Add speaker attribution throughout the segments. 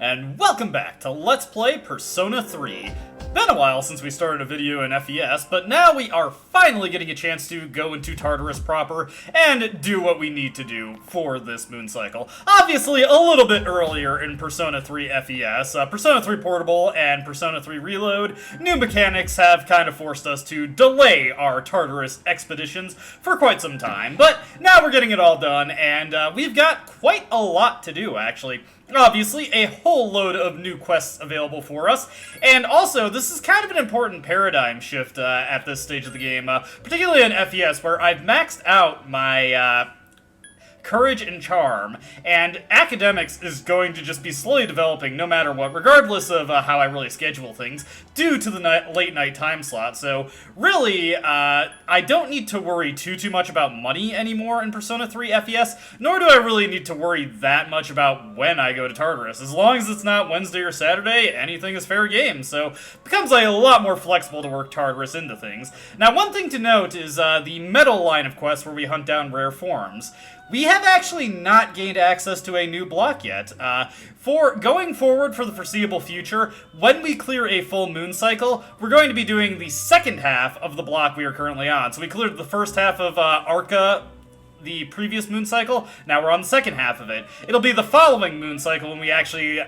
Speaker 1: and welcome back to Let's Play Persona 3. Been a while since we started a video in FES, but now we are finally getting a chance to go into Tartarus proper and do what we need to do for this moon cycle. Obviously, a little bit earlier in Persona 3 FES, Persona 3 Portable and Persona 3 Reload, new mechanics have kind of forced us to delay our Tartarus expeditions for quite some time, but now we're getting it all done, and we've got quite a lot to do, actually. Obviously, a whole load of new quests available for us, and also, this is kind of an important paradigm shift at this stage of the game, particularly in FES, where I've maxed out my Courage and Charm, and Academics is going to just be slowly developing no matter what, regardless of how I really schedule things, due to the late night time slot. So, really, I don't need to worry too much about money anymore in Persona 3 FES, nor do I really need to worry that much about when I go to Tartarus. As long as it's not Wednesday or Saturday, anything is fair game, so it becomes a lot more flexible to work Tartarus into things. Now, one thing to note is the Metal line of quests where we hunt down rare forms. We have actually not gained access to a new block yet. For going forward for the foreseeable future, when we clear a full moon cycle, we're going to be doing the second half of the block we are currently on. So we cleared the first half of Arca the previous moon cycle, now we're on the second half of it. It'll be the following moon cycle when we actually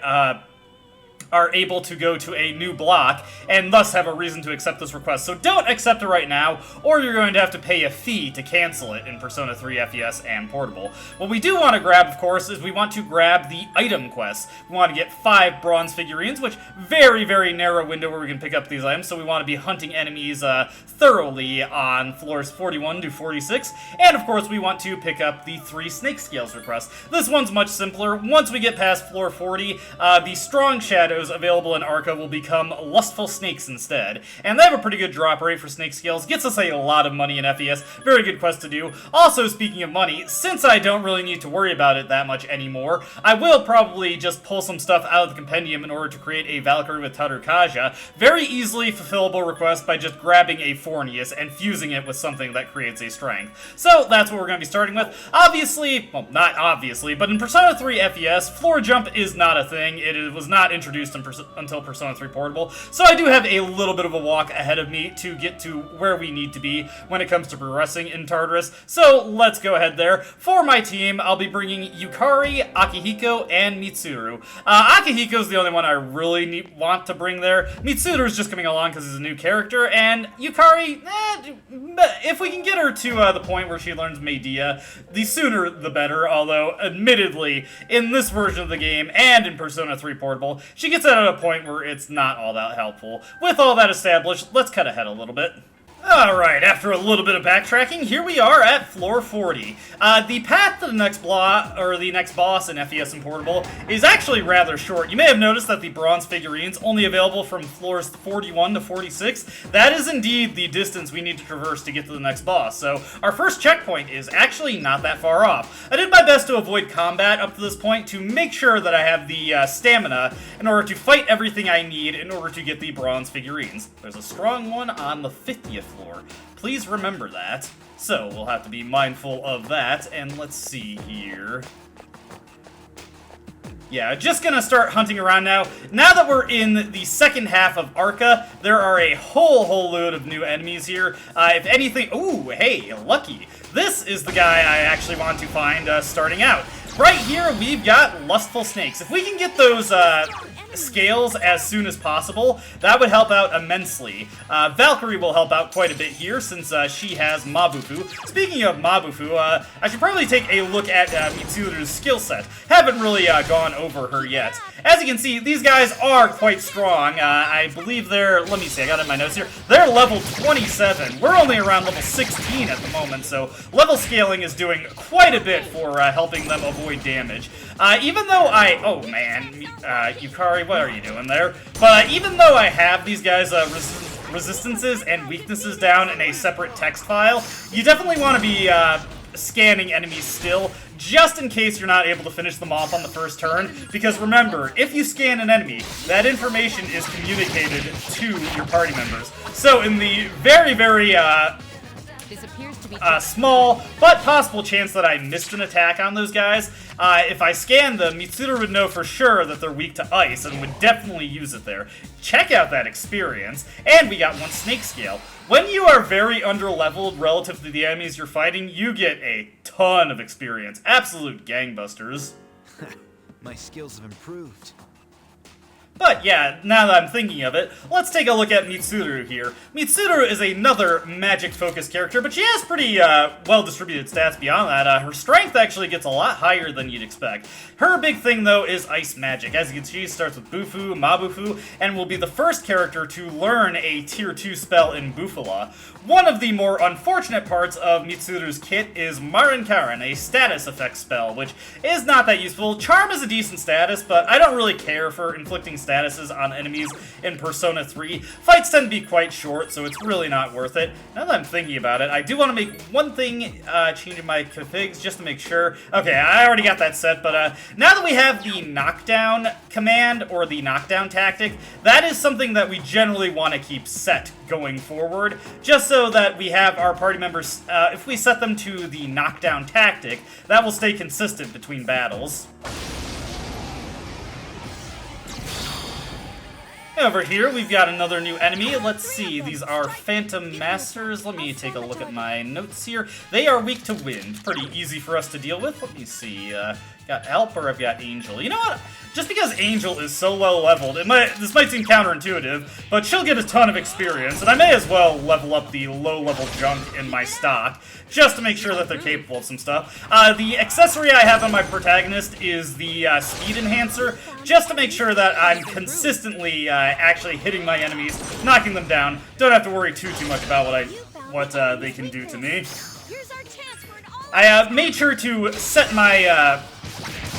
Speaker 1: are able to go to a new block, and thus have a reason to accept this request. So don't accept it right now, or you're going to have to pay a fee to cancel it in Persona 3 FES and Portable. What we do want to grab, of course, is we want to grab the item quest. We want to get 5 bronze figurines, which very narrow window where we can pick up these items, so we want to be hunting enemies thoroughly on floors 41 to 46, and of course we want to pick up the 3 snake scales requests. This one's much simpler. Once we get past floor 40, the strong shadows available in Arca will become lustful snakes instead, and they have a pretty good drop rate for snake scales, gets us a lot of money in FES, very good quest to do. Also, speaking of money, since I don't really need to worry about it that much anymore, I will probably just pull some stuff out of the compendium in order to create a Valkyrie with Tarukaja. Very easily fulfillable request by just grabbing a Fornius and fusing it with something that creates a strength. So that's what we're going to be starting with. Obviously, well, not obviously, but in Persona 3 FES, floor jump is not a thing. It was not introduced until Persona 3 Portable, so I do have a little bit of a walk ahead of me to get to where we need to be when it comes to progressing in Tartarus, so let's go ahead there. For my team, I'll be bringing Yukari, Akihiko, and Mitsuru. Akihiko's the only one I really want to bring there. Mitsuru's just coming along because he's a new character, and Yukari, if we can get her to the point where she learns Medea, the sooner the better, although admittedly, in this version of the game and in Persona 3 Portable, she gets at a point where it's not all that helpful. With all that established, let's cut ahead a little bit. Alright, after a little bit of backtracking, here we are at floor 40. The path to the next boss in FES and Portable is actually rather short. You may have noticed that the bronze figurines only available from floors 41 to 46. That is indeed the distance we need to traverse to get to the next boss, so our first checkpoint is actually not that far off. I did my best to avoid combat up to this point to make sure that I have the stamina in order to fight everything I need in order to get the bronze figurines. There's a strong one on the 50th floor. Please remember that. So we'll have to be mindful of that, and let's see here. Yeah, just gonna start hunting around now. Now that we're in the second half of Arca, there are a whole load of new enemies here. If anything, ooh, hey, lucky. This is the guy I actually want to find starting out. Right here, we've got lustful snakes. If we can get those scales as soon as possible, that would help out immensely. Valkyrie will help out quite a bit here since she has Mabufu. Speaking of Mabufu, I should probably take a look at Mitsuru's skill set. Haven't really gone over her yet. As you can see, these guys are quite strong. I believe they're, let me see, I got it in my notes here. They're level 27. We're only around level 16 at the moment, so level scaling is doing quite a bit for helping them avoid damage. Even though oh man, Yukari, what are you doing there? But even though I have these guys' resistances and weaknesses down in a separate text file, you definitely want to be scanning enemies still, just in case you're not able to finish them off on the first turn, because remember, if you scan an enemy, that information is communicated to your party members. So in the very small but possible chance that I missed an attack on those guys. If I scan them, Mitsuru would know for sure that they're weak to ice and would definitely use it there. Check out that experience, and we got 1 snake scale. When you are very underleveled relative to the enemies you're fighting, you get a ton of experience. Absolute gangbusters.
Speaker 2: My skills have improved.
Speaker 1: But yeah, now that I'm thinking of it, let's take a look at Mitsuru here. Mitsuru is another magic-focused character, but she has pretty well-distributed stats beyond that. Her strength actually gets a lot higher than you'd expect. Her big thing, though, is ice magic. As you can see, she starts with Bufu, Mabufu, and will be the first character to learn a Tier 2 spell in Bufala. One of the more unfortunate parts of Mitsuru's kit is Marinkaran, a status effect spell, which is not that useful. Charm is a decent status, but I don't really care for inflicting statuses on enemies in Persona 3. Fights tend to be quite short, so it's really not worth it. Now that I'm thinking about it, I do want to make one thing, change in my configs, just to make sure. Okay, I already got that set, but now that we have the knockdown command, or the knockdown tactic, that is something that we generally want to keep set going forward, just so that we have our party members, if we set them to the knockdown tactic, that will stay consistent between battles. Over here, we've got another new enemy. Let's see, these are Phantom Masters. Let me take a look at my notes here. They are weak to wind. Pretty easy for us to deal with. Let me see, got Alp or I've got Angel. You know what? Just because Angel is so low leveled, this might seem counterintuitive, but she'll get a ton of experience, and I may as well level up the low level junk in my stock, just to make sure that they're capable of some stuff. The accessory I have on my protagonist is the speed enhancer, just to make sure that I'm consistently actually hitting my enemies, knocking them down. Don't have to worry too much about what they can do to me. I made sure to set my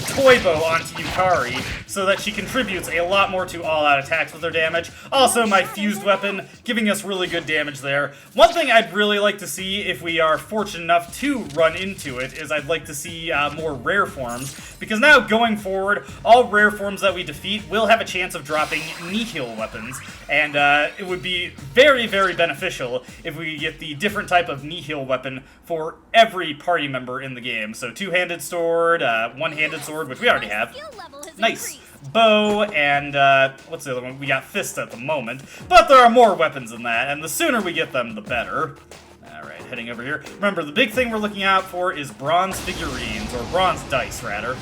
Speaker 1: toy bow onto Yukari, so that she contributes a lot more to all-out attacks with her damage. Also, my fused weapon, giving us really good damage there. One thing I'd really like to see, if we are fortunate enough to run into it, is I'd like to see more rare forms, because now, going forward, all rare forms that we defeat will have a chance of dropping nihil weapons, and it would be very, very beneficial if we get the different type of nihil weapon for every party member in the game. So, two-handed sword, one-handed sword, which we already have. Nice. Bow, and, what's the other one? We got fist at the moment, but there are more weapons than that, and the sooner we get them, the better. Alright, heading over here. Remember, the big thing we're looking out for is bronze figurines, or bronze dice, rather.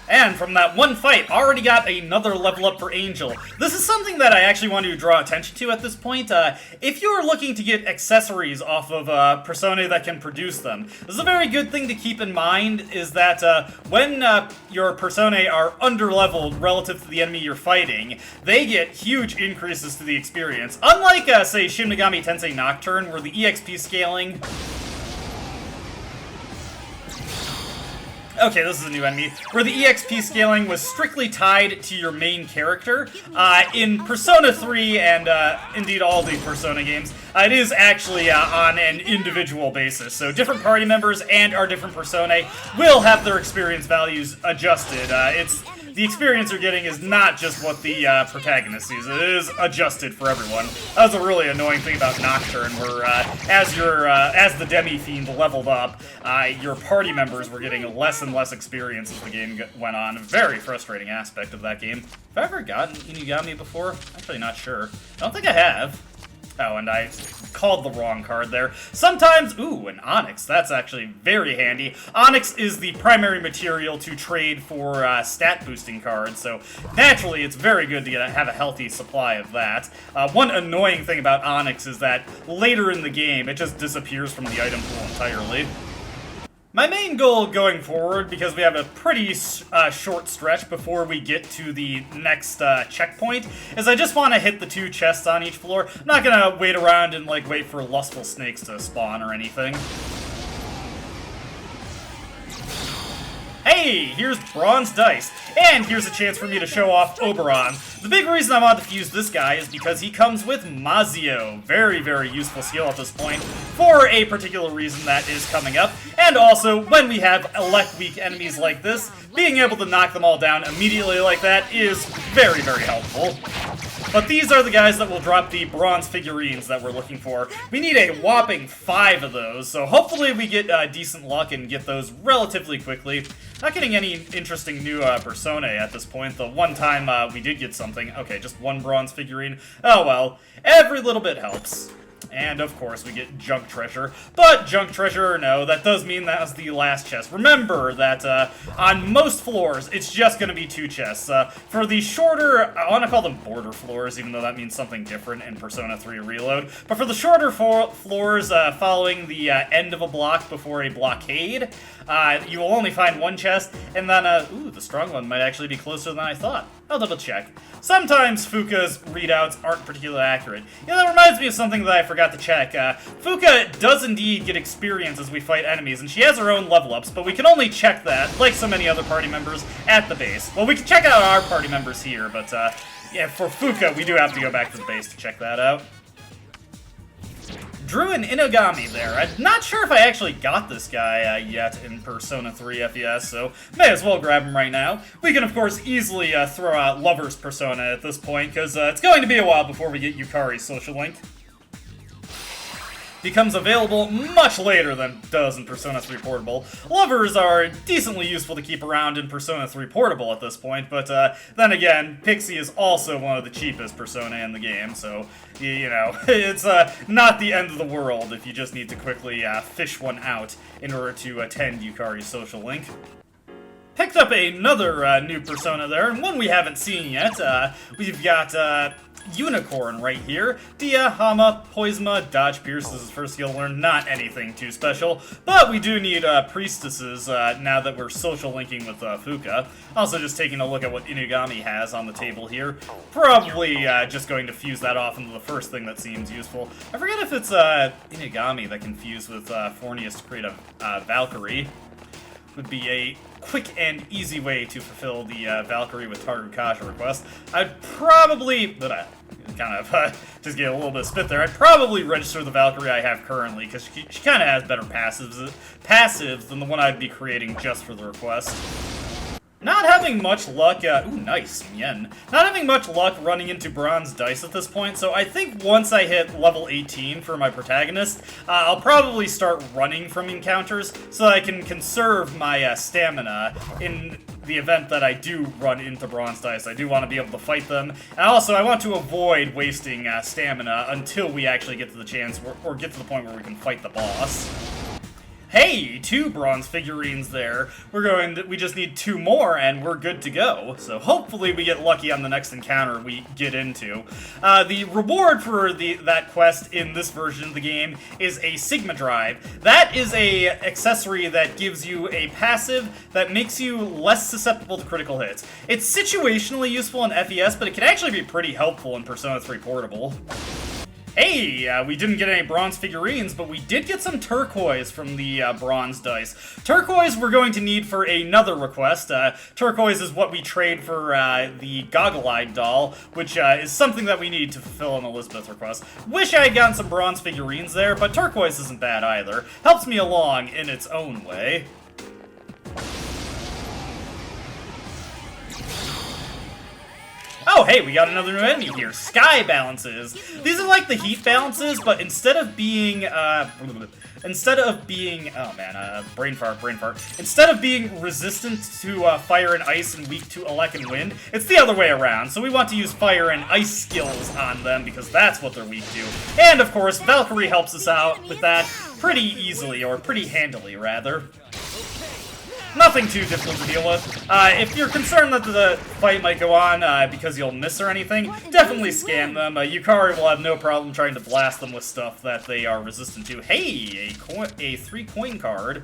Speaker 1: And from that one fight, already got another level up for Angel. This is something that I actually want to draw attention to at this point. If you're looking to get accessories off of Personae that can produce them, this is a very good thing to keep in mind, is that when your Personae are underleveled relative to the enemy you're fighting, they get huge increases to the experience. Unlike, say, Shin Megami Tensei Nocturne, where the EXP scaling... Okay, this is a new enemy, where the EXP scaling was strictly tied to your main character. In Persona 3, and indeed all the Persona games, it is actually on an individual basis. So different party members and our different Personae will have their experience values adjusted. The experience you're getting is not just what the protagonist sees, it is adjusted for everyone. That was a really annoying thing about Nocturne, where as the Demi-Fiend leveled up, your party members were getting less and less experience as the game went on. A very frustrating aspect of that game. Have I ever gotten Inugami before? Actually not sure. I don't think I have. Oh, and I called the wrong card there. Sometimes, ooh, an Onyx. That's actually very handy. Onyx is the primary material to trade for stat boosting cards, so naturally it's very good to have a healthy supply of that. One annoying thing about Onyx is that later in the game, it just disappears from the item pool entirely. My main goal going forward, because we have a pretty short stretch before we get to the next checkpoint, is I just want to hit the 2 chests on each floor. I'm not going to wait around and wait for lustful snakes to spawn or anything. Hey, here's bronze dice, and here's a chance for me to show off Oberon. The big reason I wanted to fuse this guy is because he comes with Mazio. Very, very useful skill at this point for a particular reason that is coming up. And also, when we have elect weak enemies like this, being able to knock them all down immediately like that is very, very helpful. But these are the guys that will drop the bronze figurines that we're looking for. We need a whopping 5 of those, so hopefully we get decent luck and get those relatively quickly. Not getting any interesting new personae at this point. The one time we did get something. Okay, just 1 bronze figurine. Oh well, every little bit helps. And, of course, we get junk treasure. But, junk treasure or no, that does mean that was the last chest. Remember that on most floors, it's just going to be 2 chests. For the shorter, I want to call them border floors, even though that means something different in Persona 3 Reload. But for the shorter floors following the end of a block before a blockade, you will only find 1 chest, and then, ooh, the strong one might actually be closer than I thought. I'll double check. Sometimes Fuuka's readouts aren't particularly accurate. Yeah, that reminds me of something that I forgot to check. Fuuka does indeed get experience as we fight enemies, and she has her own level ups, but we can only check that, like so many other party members, at the base. Well, we can check out our party members here, but yeah, for Fuuka, we do have to go back to the base to check that out. Drew an Inogami there. I'm not sure if I actually got this guy yet in Persona 3 FES, so may as well grab him right now. We can, of course, easily throw out Lover's Persona at this point, because it's going to be a while before we get Yukari's social link. Becomes available much later than it does in Persona 3 Portable. Lovers are decently useful to keep around in Persona 3 Portable at this point, but then again, Pixie is also one of the cheapest Persona in the game, so, you know, it's not the end of the world if you just need to quickly fish one out in order to attend Yukari's social link. Picked up another new Persona there, and one we haven't seen yet. We've got Unicorn right here. Dia, Hama, Poisma, Dodge Pierce is his first skill learned. Not anything too special, but we do need Priestesses now that we're social linking with Fuuka. Also just taking a look at what Inugami has on the table here. Probably just going to fuse that off into the first thing that seems useful. I forget if it's Inugami that can fuse with Fornius to create a Valkyrie. Would be a quick and easy way to fulfill the Valkyrie with Targu request. I'd probably, but kind of just get a little bit of spit there, I'd probably register the Valkyrie I have currently, because she kind of has better passives than the one I'd be creating just for the request. Not having much luck, ooh, nice, yen. Not having much luck running into bronze dice at this point, so I think once I hit level 18 for my protagonist, I'll probably start running from encounters so that I can conserve my stamina in the event that I do run into bronze dice. I do want to be able to fight them, and also I want to avoid wasting stamina until we actually get to the chance, or get to the point where we can fight the boss. Hey, 2 bronze figurines there. We just need 2 more and we're good to go. So hopefully we get lucky on the next encounter we get into. The reward for that quest in this version of the game is a Sigma Drive. That is a accessory that gives you a passive that makes you less susceptible to critical hits. It's situationally useful in FES, but it can actually be pretty helpful in Persona 3 Portable. Hey, we didn't get any bronze figurines, but we did get some turquoise from the bronze dice. Turquoise we're going to need for another request. Turquoise is what we trade for the goggle-eyed doll, which is something that we need to fulfill an Elizabeth request. Wish I had gotten some bronze figurines there, but turquoise isn't bad either. Helps me along in its own way. Oh, hey, we got another new enemy here. Sky balances. These are like the heat balances, but instead of being, oh man, brain fart. Instead of being resistant to fire and ice and weak to elect and wind, it's the other way around. So we want to use fire and ice skills on them because that's what they're weak to. And of course, Valkyrie helps us out with that pretty easily, or pretty handily, rather. Nothing too difficult to deal with. If you're concerned that the fight might go on because you'll miss or anything, definitely scan them. Yukari will have no problem trying to blast them with stuff that they are resistant to. Hey, a 3 coin card.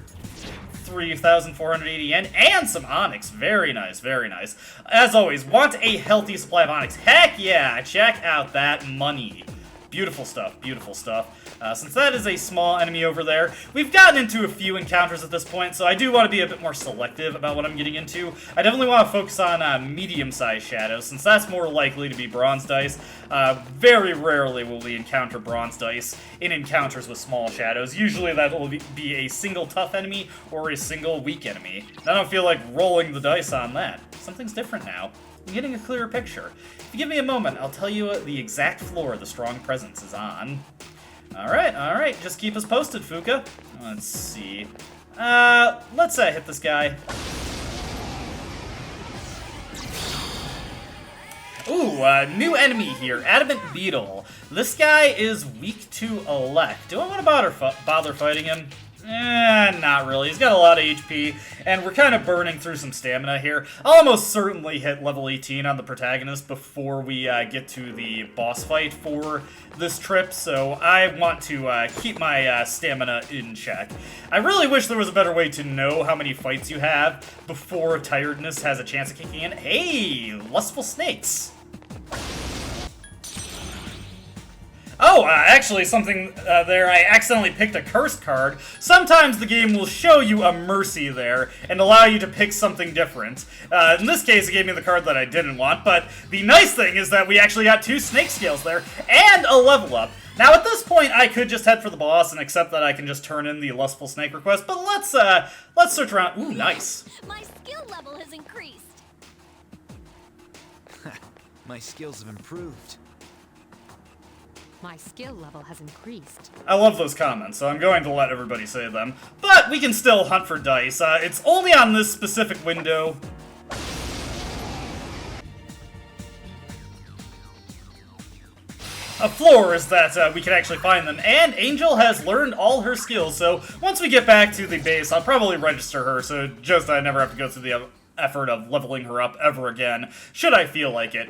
Speaker 1: 3,480 yen, and some onyx. Very nice, very nice. As always, want a healthy supply of onyx. Heck yeah, check out that money. Beautiful stuff, beautiful stuff. Since that is a small enemy over there, we've gotten into a few encounters at this point, so I do want to be a bit more selective about what I'm getting into. I definitely want to focus on medium-sized shadows, since that's more likely to be bronze dice. Very rarely will we encounter bronze dice in encounters with small shadows. Usually that will be a single tough enemy or a single weak enemy. I don't feel like rolling the dice on that. Something's different now. I'm getting a clearer picture. If you give me a moment, I'll tell you the exact floor the strong presence is on. Alright, just keep us posted, Fuka. Let's see. Let's hit this guy. Ooh, new enemy here, Adamant Beetle. This guy is weak to elect. Do I want to bother fighting him? Not really. He's got a lot of HP, and we're kind of burning through some stamina here. I'll almost certainly hit level 18 on the protagonist before we get to the boss fight for this trip, so I want to keep my stamina in check. I really wish there was a better way to know how many fights you have before tiredness has a chance of kicking in. Hey, lustful snakes! Oh, actually, something there, I accidentally picked a cursed card. Sometimes the game will show you a mercy there and allow you to pick something different. In this case, it gave me the card that I didn't want, but the nice thing is that we actually got 2 snake scales there and a level up. Now, at this point, I could just head for the boss and accept that I can just turn in the lustful snake request, but let's search around. Ooh, nice.
Speaker 3: My skill level has increased.
Speaker 2: My skills have improved.
Speaker 4: My skill level has increased.
Speaker 1: I love those comments, so I'm going to let everybody say them. But we can still hunt for dice. It's only on this specific window. A floor is that we can actually find them, and Angel has learned all her skills, so once we get back to the base, I'll probably register her, so just I never have to go through the effort of leveling her up ever again, should I feel like it.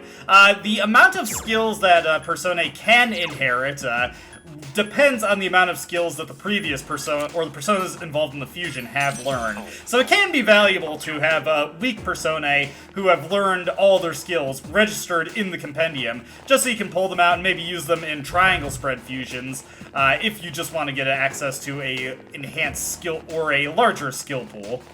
Speaker 1: The amount of skills that Persona can inherit depends on the amount of skills that the previous Persona, or the Personas involved in the fusion, have learned. So it can be valuable to have weak Personae who have learned all their skills registered in the compendium, just so you can pull them out and maybe use them in triangle spread fusions, if you just want to get access to a enhanced skill or a larger skill pool.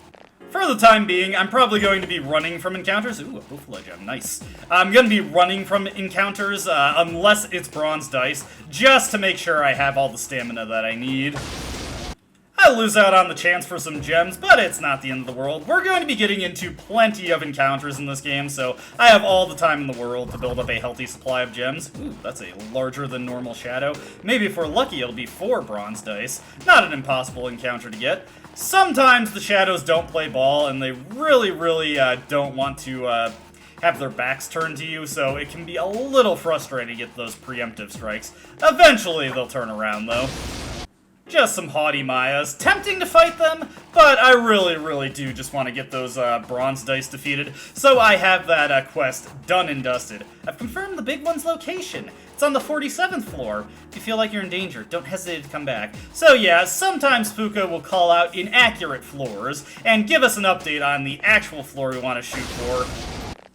Speaker 1: For the time being, I'm probably going to be running from encounters. Ooh, a buffalo gem, nice. I'm going to be running from encounters, unless it's bronze dice, just to make sure I have all the stamina that I need. I lose out on the chance for some gems, but it's not the end of the world. We're going to be getting into plenty of encounters in this game, so I have all the time in the world to build up a healthy supply of gems. Ooh, that's a larger than normal shadow. Maybe if we're lucky, it'll be 4 bronze dice. Not an impossible encounter to get. Sometimes the shadows don't play ball, and they really don't want to have their backs turned to you, so it can be a little frustrating to get those preemptive strikes. Eventually they'll turn around, though. Just some haughty Mayas. Tempting to fight them, but I really do just want to get those bronze dice defeated, so I have that quest done and dusted. I've confirmed the big one's location. It's on the 47th floor. If you feel like you're in danger, don't hesitate to come back. So yeah, sometimes Fuka will call out inaccurate floors, and give us an update on the actual floor we want to shoot for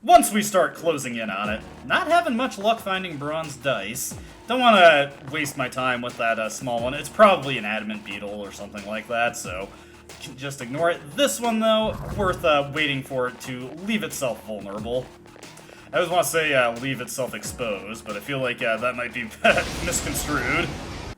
Speaker 1: once we start closing in on it. Not having much luck finding bronze dice. Don't want to waste my time with that small one. It's probably an adamant beetle or something like that, so just ignore it. This one, though, worth waiting for it to leave itself vulnerable. I always want to say leave itself exposed, but I feel like that might be misconstrued.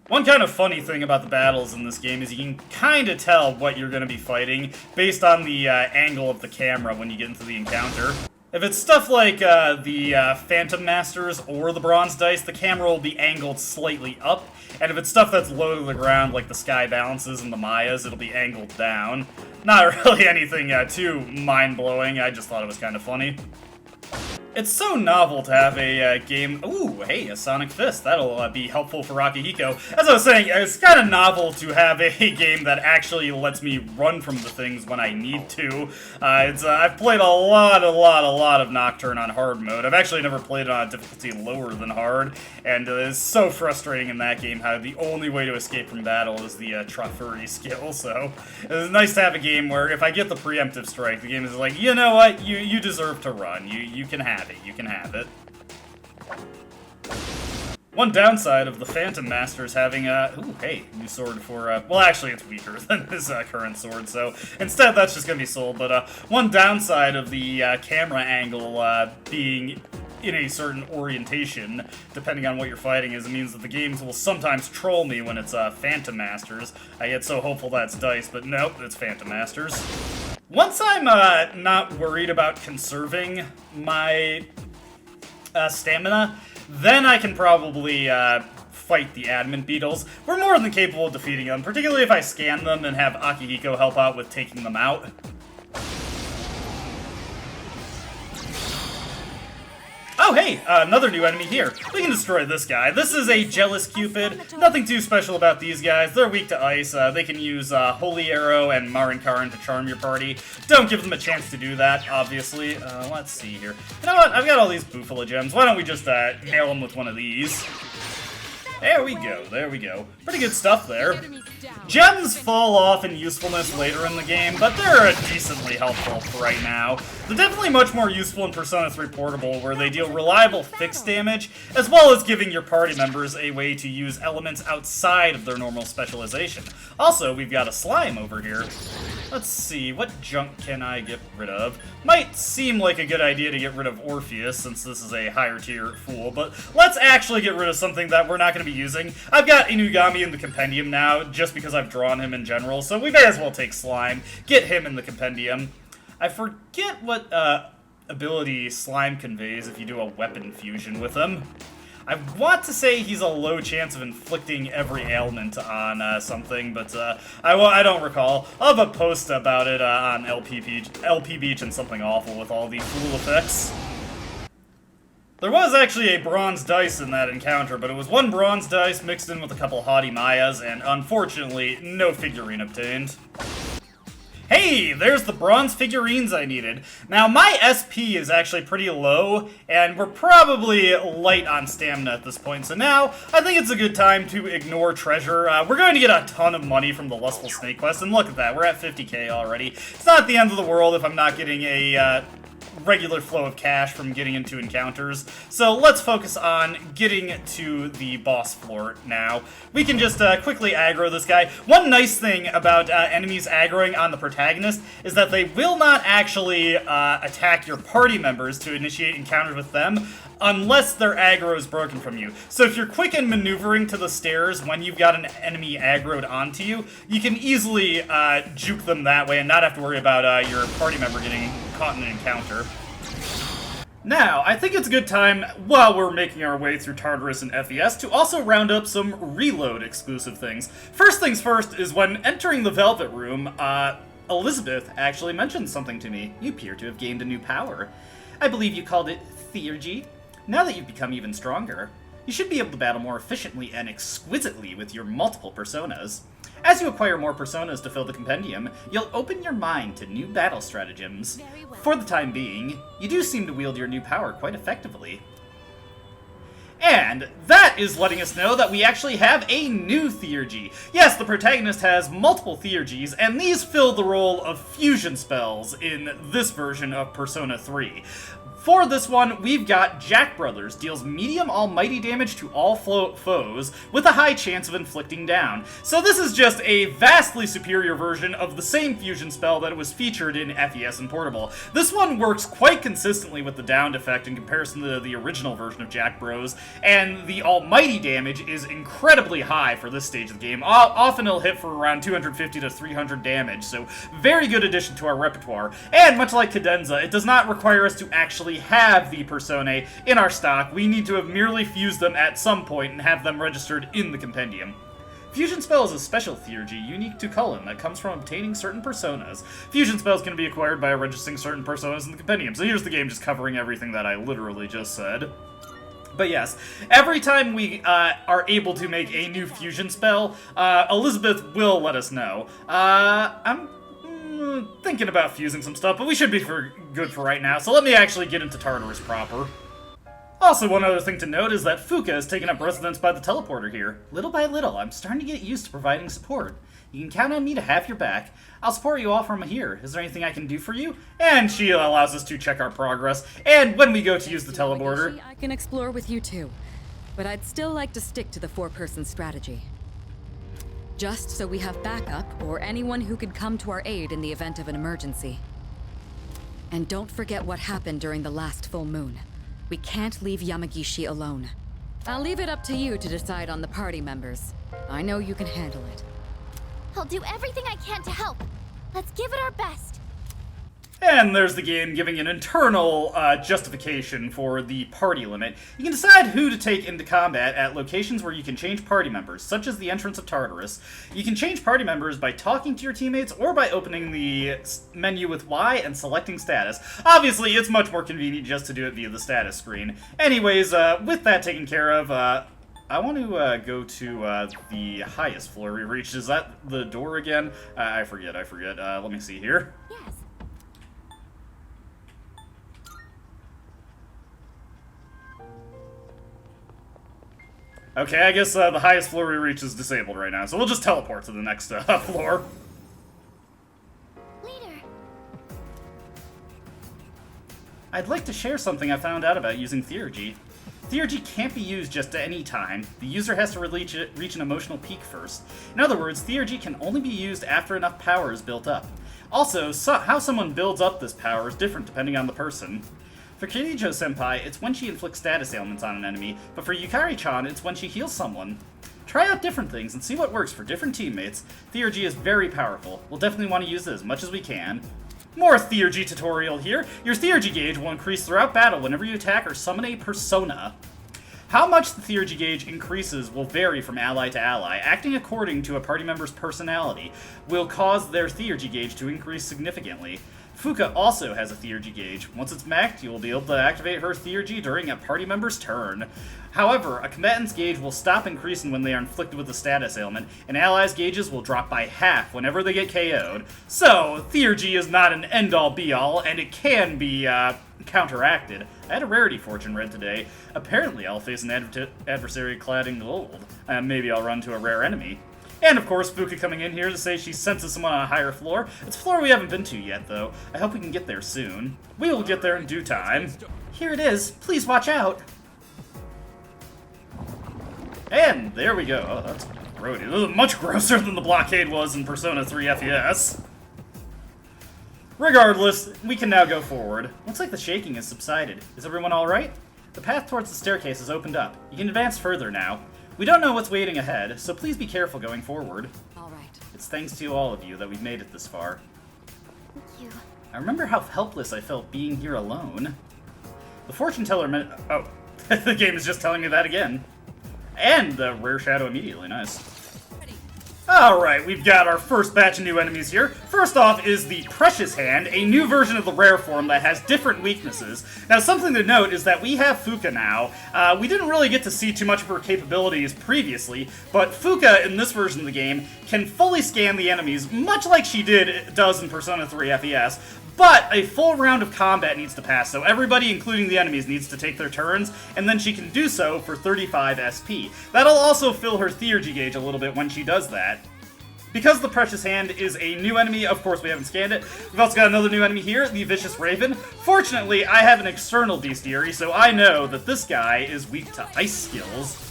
Speaker 1: One kind of funny thing about the battles in this game is you can kind of tell what you're going to be fighting based on the angle of the camera when you get into the encounter. If it's stuff like the Phantom Masters or the Bronze Dice, the camera will be angled slightly up, and if it's stuff that's low to the ground, like the Sky Balances and the Mayas, it'll be angled down. Not really anything too mind-blowing, I just thought it was kind of funny. It's so novel to have a game... Ooh, hey, a Sonic Fist. That'll be helpful for Akihiko. As I was saying, it's kind of novel to have a game that actually lets me run from the things when I need to. I've played a lot of Nocturne on hard mode. I've actually never played it on a difficulty lower than hard, and it's so frustrating in that game how the only way to escape from battle is the Trafuri skill, so it's nice to have a game where if I get the preemptive strike, the game is like, you know what, you deserve to run. You can have it. You can have it. One downside of the Phantom Master is having ooh, hey, new sword for, well, actually, it's weaker than his current sword, so instead that's just gonna be sold, but one downside of the camera angle being in a certain orientation, depending on what you're fighting, is it means that the games will sometimes troll me when it's Phantom Masters. I get so hopeful that's dice, but nope, it's Phantom Masters. Once I'm not worried about conserving my stamina, then I can probably fight the admin beetles. We're more than capable of defeating them, particularly if I scan them and have Akihiko help out with taking them out. Oh hey, another new enemy here. We can destroy this guy. This is a jealous Cupid. Nothing too special about these guys. They're weak to ice. They can use Holy Arrow and Marinkaran to charm your party. Don't give them a chance to do that, obviously. Let's see here. You know what? I've got all these Bufala gems. Why don't we just nail them with one of these? There we go, there we go. Pretty good stuff there. Gems fall off in usefulness later in the game, but they're decently helpful for right now. They're definitely much more useful in Persona 3 Portable, where they deal reliable fixed damage, as well as giving your party members a way to use elements outside of their normal specialization. Also, we've got a slime over here. Let's see, what junk can I get rid of? Might seem like a good idea to get rid of Orpheus, since this is a higher tier fool, but let's actually get rid of something that we're not going to be using. I've got Inugami in the compendium now, just because I've drawn him in general, so we may as well take Slime, get him in the compendium. I forget what ability Slime conveys if you do a weapon fusion with him. I want to say he's a low chance of inflicting every ailment on something, but I don't recall. I'll have a post about it on LPBeach and Something Awful with all the fool effects. There was actually a bronze dice in that encounter, but it was one bronze dice mixed in with a couple haughty Mayas, and unfortunately, no figurine obtained. Hey, there's the bronze figurines I needed. Now, my SP is actually pretty low, and we're probably light on stamina at this point, so now I think it's a good time to ignore treasure. We're going to get a ton of money from the Lustful Snake quest, and look at that, we're at 50k already. It's not the end of the world if I'm not getting a regular flow of cash from getting into encounters. So let's focus on getting to the boss floor now. We can just quickly aggro this guy. One nice thing about enemies aggroing on the protagonist is that they will not actually attack your party members to initiate encounters with them unless their aggro is broken from you. So if you're quick in maneuvering to the stairs when you've got an enemy aggroed onto you, you can easily juke them that way and not have to worry about your party member getting caught in an encounter. Now, I think it's a good time, while we're making our way through Tartarus and FES, to also round up some reload exclusive things. First things first is when entering the Velvet Room, Elizabeth actually mentioned something to me. You appear to have gained a new power. I believe you called it Theurgy. Now that you've become even stronger, you should be able to battle more efficiently and exquisitely with your multiple personas. As you acquire more personas to fill the compendium, you'll open your mind to new battle stratagems.
Speaker 3: Very well.
Speaker 1: For the time being, you do seem to wield your new power quite effectively. And that is letting us know that we actually have a new Theurgy. Yes, the protagonist has multiple Theurgies, and these fill the role of fusion spells in this version of Persona 3. For this one, we've got Jack Brothers, deals medium almighty damage to all foes, with a high chance of inflicting down. So this is just a vastly superior version of the same fusion spell that was featured in FES and Portable. This one works quite consistently with the downed effect in comparison to the original version of Jack Bros, and the almighty damage is incredibly high for this stage of the game. Often it'll hit for around 250 to 300 damage, so very good addition to our repertoire. And much like Cadenza, it does not require us to actually have the personae in our stock. We need to have merely fused them at some point and have them registered in the compendium. Fusion Spell is a special Theurgy unique to Cullen that comes from obtaining certain personas. Fusion spells can be acquired by registering certain personas in the compendium. So here's the game just covering everything that I literally just said. But yes, every time we are able to make a new fusion spell, Elizabeth will let us know. I'm thinking about fusing some stuff, but we should be good for right now, so let me actually get into Tartarus proper. Also, one other thing to note is that Fuka has taken up residence by the teleporter here. Little by little, I'm starting to get used to providing support. You can count on me to have your back. I'll support you all from here. Is there anything I can do for you? And she allows us to check our progress, and when we go to use the teleporter...
Speaker 5: I can explore with you too, but I'd still like to stick to the four-person strategy. Just so we have backup, or anyone who could come to our aid in the event of an emergency. And don't forget what happened during the last full moon. We can't leave Yamagishi alone. I'll leave it up to you to decide on the party members. I know you can handle it.
Speaker 3: I'll do everything I can to help. Let's give it our best.
Speaker 1: And there's the game giving an internal justification for the party limit. You can decide who to take into combat at locations where you can change party members, such as the entrance of Tartarus. You can change party members by talking to your teammates or by opening the menu with Y and selecting status. Obviously, it's much more convenient just to do it via the status screen. Anyways, with that taken care of, I want to go to the highest floor we reached. Is that the door again? I forget. Let me see here.
Speaker 3: Yes.
Speaker 1: Okay, I guess the highest floor we reach is disabled right now, so we'll just teleport to the next floor.
Speaker 3: Leader.
Speaker 1: I'd like to share something I found out about using Theurgy. Theurgy can't be used just at any time. The user has to reach an emotional peak first. In other words, Theurgy can only be used after enough power is built up. Also, how someone builds up this power is different depending on the person. For Kirijo-senpai, it's when she inflicts status ailments on an enemy, but for Yukari-chan, it's when she heals someone. Try out different things and see what works for different teammates. Theurgy is very powerful. We'll definitely want to use it as much as we can. More Theurgy tutorial here. Your Theurgy gauge will increase throughout battle whenever you attack or summon a persona. How much the Theurgy gauge increases will vary from ally to ally. Acting according to a party member's personality will cause their Theurgy gauge to increase significantly. Fuka also has a Theurgy gauge. Once it's maxed, you will be able to activate her Theurgy during a party member's turn. However, a combatant's gauge will stop increasing when they are inflicted with a status ailment, and allies' gauges will drop by half whenever they get KO'd. So, Theurgy is not an end-all be-all, and it can be counteracted. I had a rarity fortune read today. Apparently I'll face an adversary clad in gold. Maybe I'll run to a rare enemy. And of course, Fuka coming in here to say she senses someone on a higher floor. It's a floor we haven't been to yet, though. I hope we can get there soon. We will get there in due time. Here it is. Please watch out. And there we go. Oh, that's grody. This is much grosser than the blockade was in Persona 3 FES. Regardless, we can now go forward. Looks like the shaking has subsided. Is everyone alright? The path towards the staircase has opened up. You can advance further now. We don't know what's waiting ahead, so please be careful going forward.
Speaker 5: All right.
Speaker 1: It's thanks to all of you that we've made it this far.
Speaker 3: Thank you.
Speaker 1: I remember how helpless I felt being here alone. The fortune teller meant... Oh, the game is just telling me that again. And the rare shadow immediately, nice. Alright, we've got our first batch of new enemies here. First off is the Precious Hand, a new version of the rare form that has different weaknesses. Now, something to note is that we have Fuka now. We didn't really get to see too much of her capabilities previously, but Fuka, in this version of the game, can fully scan the enemies, much like she does in Persona 3 FES, but a full round of combat needs to pass, so everybody, including the enemies, needs to take their turns, and then she can do so for 35 SP. That'll also fill her Theurgy gauge a little bit when she does that. Because the Precious Hand is a new enemy, of course we haven't scanned it, we've also got another new enemy here, the Vicious Raven. Fortunately, I have an external bestiary, so I know that this guy is weak to ice skills.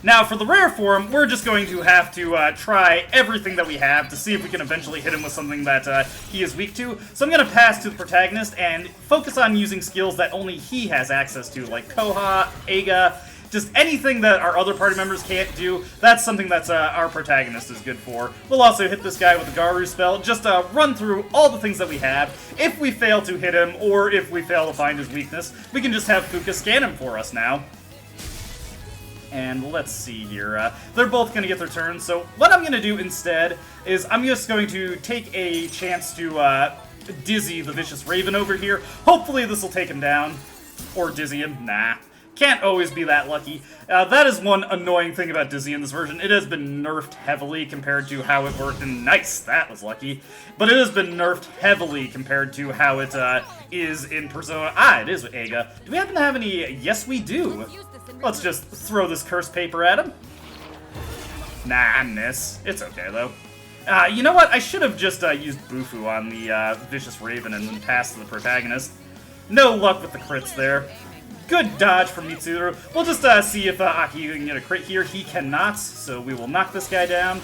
Speaker 1: Now, for the rare form, we're just going to have to try everything that we have to see if we can eventually hit him with something that he is weak to. So I'm going to pass to the protagonist and focus on using skills that only he has access to, like Koha, Eiga, just anything that our other party members can't do. That's something that our protagonist is good for. We'll also hit this guy with a Garu spell, just run through all the things that we have. If we fail to hit him, or if we fail to find his weakness, we can just have Fuka scan him for us now. And let's see here. They're both going to get their turns, so what I'm going to do instead is I'm just going to take a chance to dizzy the Vicious Raven over here. Hopefully this will take him down. Or dizzy him. Nah. Can't always be that lucky. That is one annoying thing about Dizzy in this version. It has been nerfed heavily compared to how it worked in... Nice, that was lucky. But it has been nerfed heavily compared to how it is in Persona... Ah, it is with Eiga. Do we happen to have any... Yes, we do. Let's just throw this cursed paper at him. Nah, I miss. It's okay, though. You know what? I should have just used Bufu on the Vicious Raven and then passed to the protagonist. No luck with the crits there. Good dodge from Mitsuru. We'll just see if Aki can get a crit here. He cannot, so we will knock this guy down.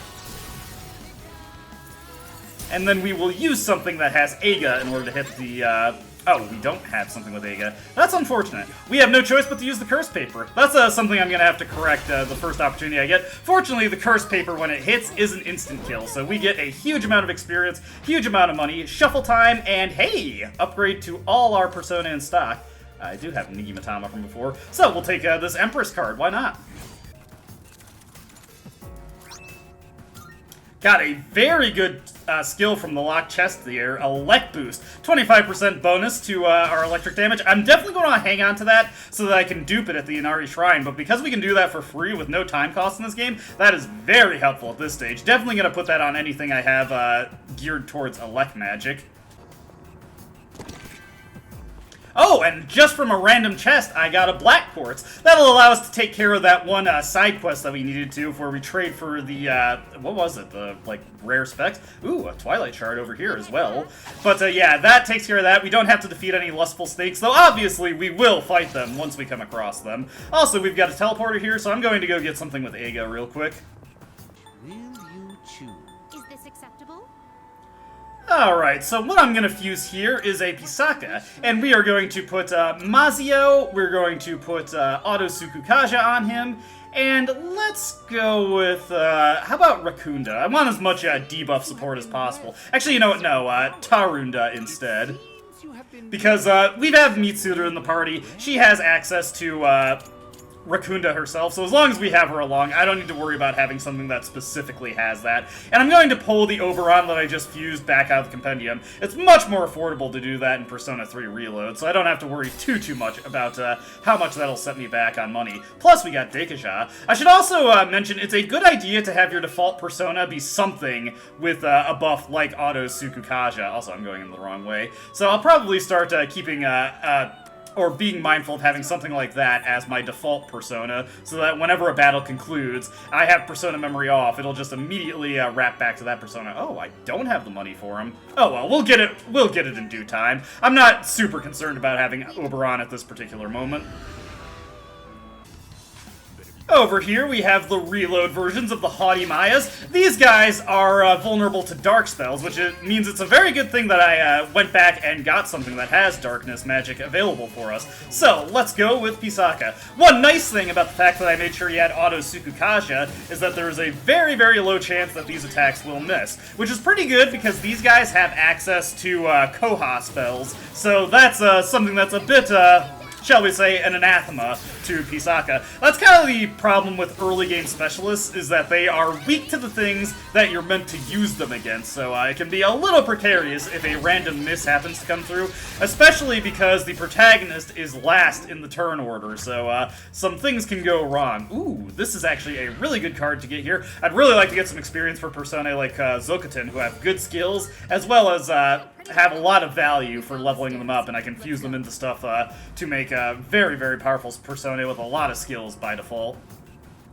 Speaker 1: And then we will use something that has Eiga in order to hit the Oh, we don't have something with Aga. That's unfortunate. We have no choice but to use the curse paper. That's something I'm going to have to correct the first opportunity I get. Fortunately, the curse paper, when it hits, is an instant kill, so we get a huge amount of experience, huge amount of money, shuffle time, and hey, upgrade to all our Persona in stock. I do have Nigimatama from before, so we'll take this Empress card. Why not? Got a very good skill from the locked chest there, Elect Boost. 25% bonus to our electric damage. I'm definitely going to hang on to that so that I can dupe it at the Inari Shrine, but because we can do that for free with no time cost in this game, that is very helpful at this stage. Definitely going to put that on anything I have geared towards Elect Magic. Oh, and just from a random chest, I got a Black Quartz. That'll allow us to take care of that one side quest that we needed to, where we trade for the, what was it, the, like, rare specs? Ooh, a Twilight Shard over here as well. But, yeah, that takes care of that. We don't have to defeat any lustful snakes, though obviously we will fight them once we come across them. Also, we've got a teleporter here, so I'm going to go get something with Aga real quick.
Speaker 2: Will you choose?
Speaker 3: Is this acceptable?
Speaker 1: Alright, so what I'm going to fuse here is a Pisaka, and we are going to put Mazio, we're going to put Auto Sukukaja on him, and let's go with, how about Rakunda? I want as much debuff support as possible. Actually, you know what, no, Tarunda instead. Because we have Mitsuru in the party, she has access to Rakunda herself, so as long as we have her along, I don't need to worry about having something that specifically has that. And I'm going to pull the Oberon that I just fused back out of the compendium. It's much more affordable to do that in Persona 3 Reload, so I don't have to worry too much about how much that'll set me back on money. Plus, we got Deikaja. I should also mention, it's a good idea to have your default Persona be something with a buff like Auto Sukukaja. Also, I'm going in the wrong way. So I'll probably start keeping or being mindful of having something like that as my default Persona, so that whenever a battle concludes, I have Persona memory off. It'll just immediately wrap back to that Persona. Oh, I don't have the money for him. Oh well, we'll get it in due time. I'm not super concerned about having Oberon at this particular moment. Over here, we have the reload versions of the Haughty Mayas. These guys are vulnerable to dark spells, which means it's a very good thing that I went back and got something that has darkness magic available for us. So, let's go with Pisaka. One nice thing about the fact that I made sure he had Auto Sukukaja is that there is a very, very low chance that these attacks will miss, which is pretty good because these guys have access to Koha spells, so that's something that's a bit, shall we say, an anathema to Pisaka. That's kind of the problem with early game specialists, is that they are weak to the things that you're meant to use them against, so it can be a little precarious if a random miss happens to come through, especially because the protagonist is last in the turn order, so some things can go wrong. Ooh, this is actually a really good card to get here. I'd really like to get some experience for Personae like Zokaten, who have good skills, as well as have a lot of value for leveling them up, and I can fuse them into stuff to make a very, very powerful Persona with a lot of skills by default.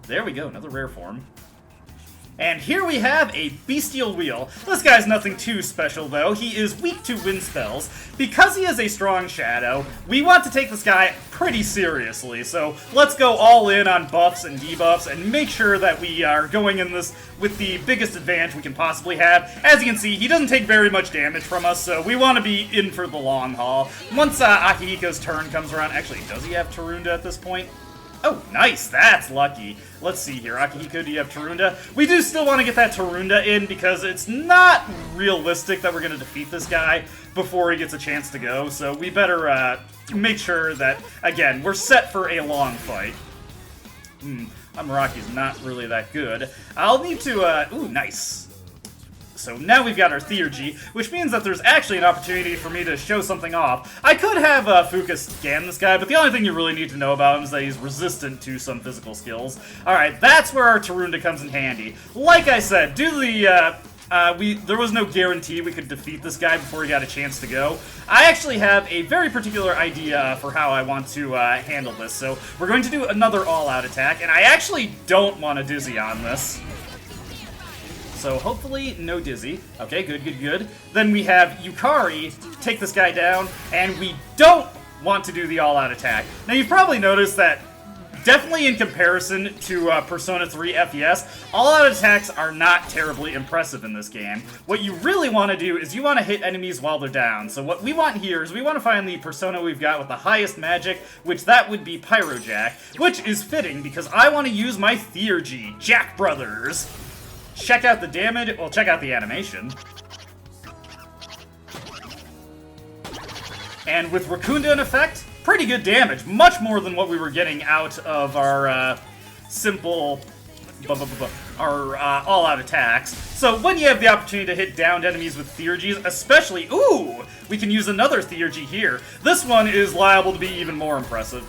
Speaker 1: There we go, another rare form. And here we have a Bestial Wheel. This guy's nothing too special, though. He is weak to wind spells. Because he is a strong shadow, we want to take this guy pretty seriously, so let's go all in on buffs and debuffs and make sure that we are going in this with the biggest advantage we can possibly have. As you can see, he doesn't take very much damage from us, so we want to be in for the long haul. Once Akihiko's turn comes around, actually, does he have Tarunda at this point? Oh, nice! That's lucky. Let's see here. Akihiko, do you have Tarunda? We do still want to get that Tarunda in because it's not realistic that we're going to defeat this guy before he gets a chance to go, so we better make sure that, again, we're set for a long fight. Amaraki's not really that good. I'll need to, ooh, nice. So now we've got our Theurgy, which means that there's actually an opportunity for me to show something off. I could have Fuka scan this guy, but the only thing you really need to know about him is that he's resistant to some physical skills. Alright, that's where our Tarunda comes in handy. Like I said, due to the there was no guarantee we could defeat this guy before he got a chance to go. I actually have a very particular idea for how I want to handle this. So we're going to do another all-out attack, and I actually don't want to Dizzy on this. So hopefully no Dizzy. Okay, good. Then we have Yukari take this guy down, and we don't want to do the all-out attack. Now you've probably noticed that definitely in comparison to Persona 3 FES, all-out attacks are not terribly impressive in this game. What you really want to do is you want to hit enemies while they're down. So what we want here is we want to find the Persona we've got with the highest magic, which that would be Pyrojack, which is fitting because I want to use my Theurgy, Jack Brothers. Check out the damage, well, check out the animation. And with Raccoon in effect, pretty good damage. Much more than what we were getting out of our simple, our all-out attacks. So when you have the opportunity to hit downed enemies with Theurgies, especially, ooh, we can use another Theurgy here. This one is liable to be even more impressive.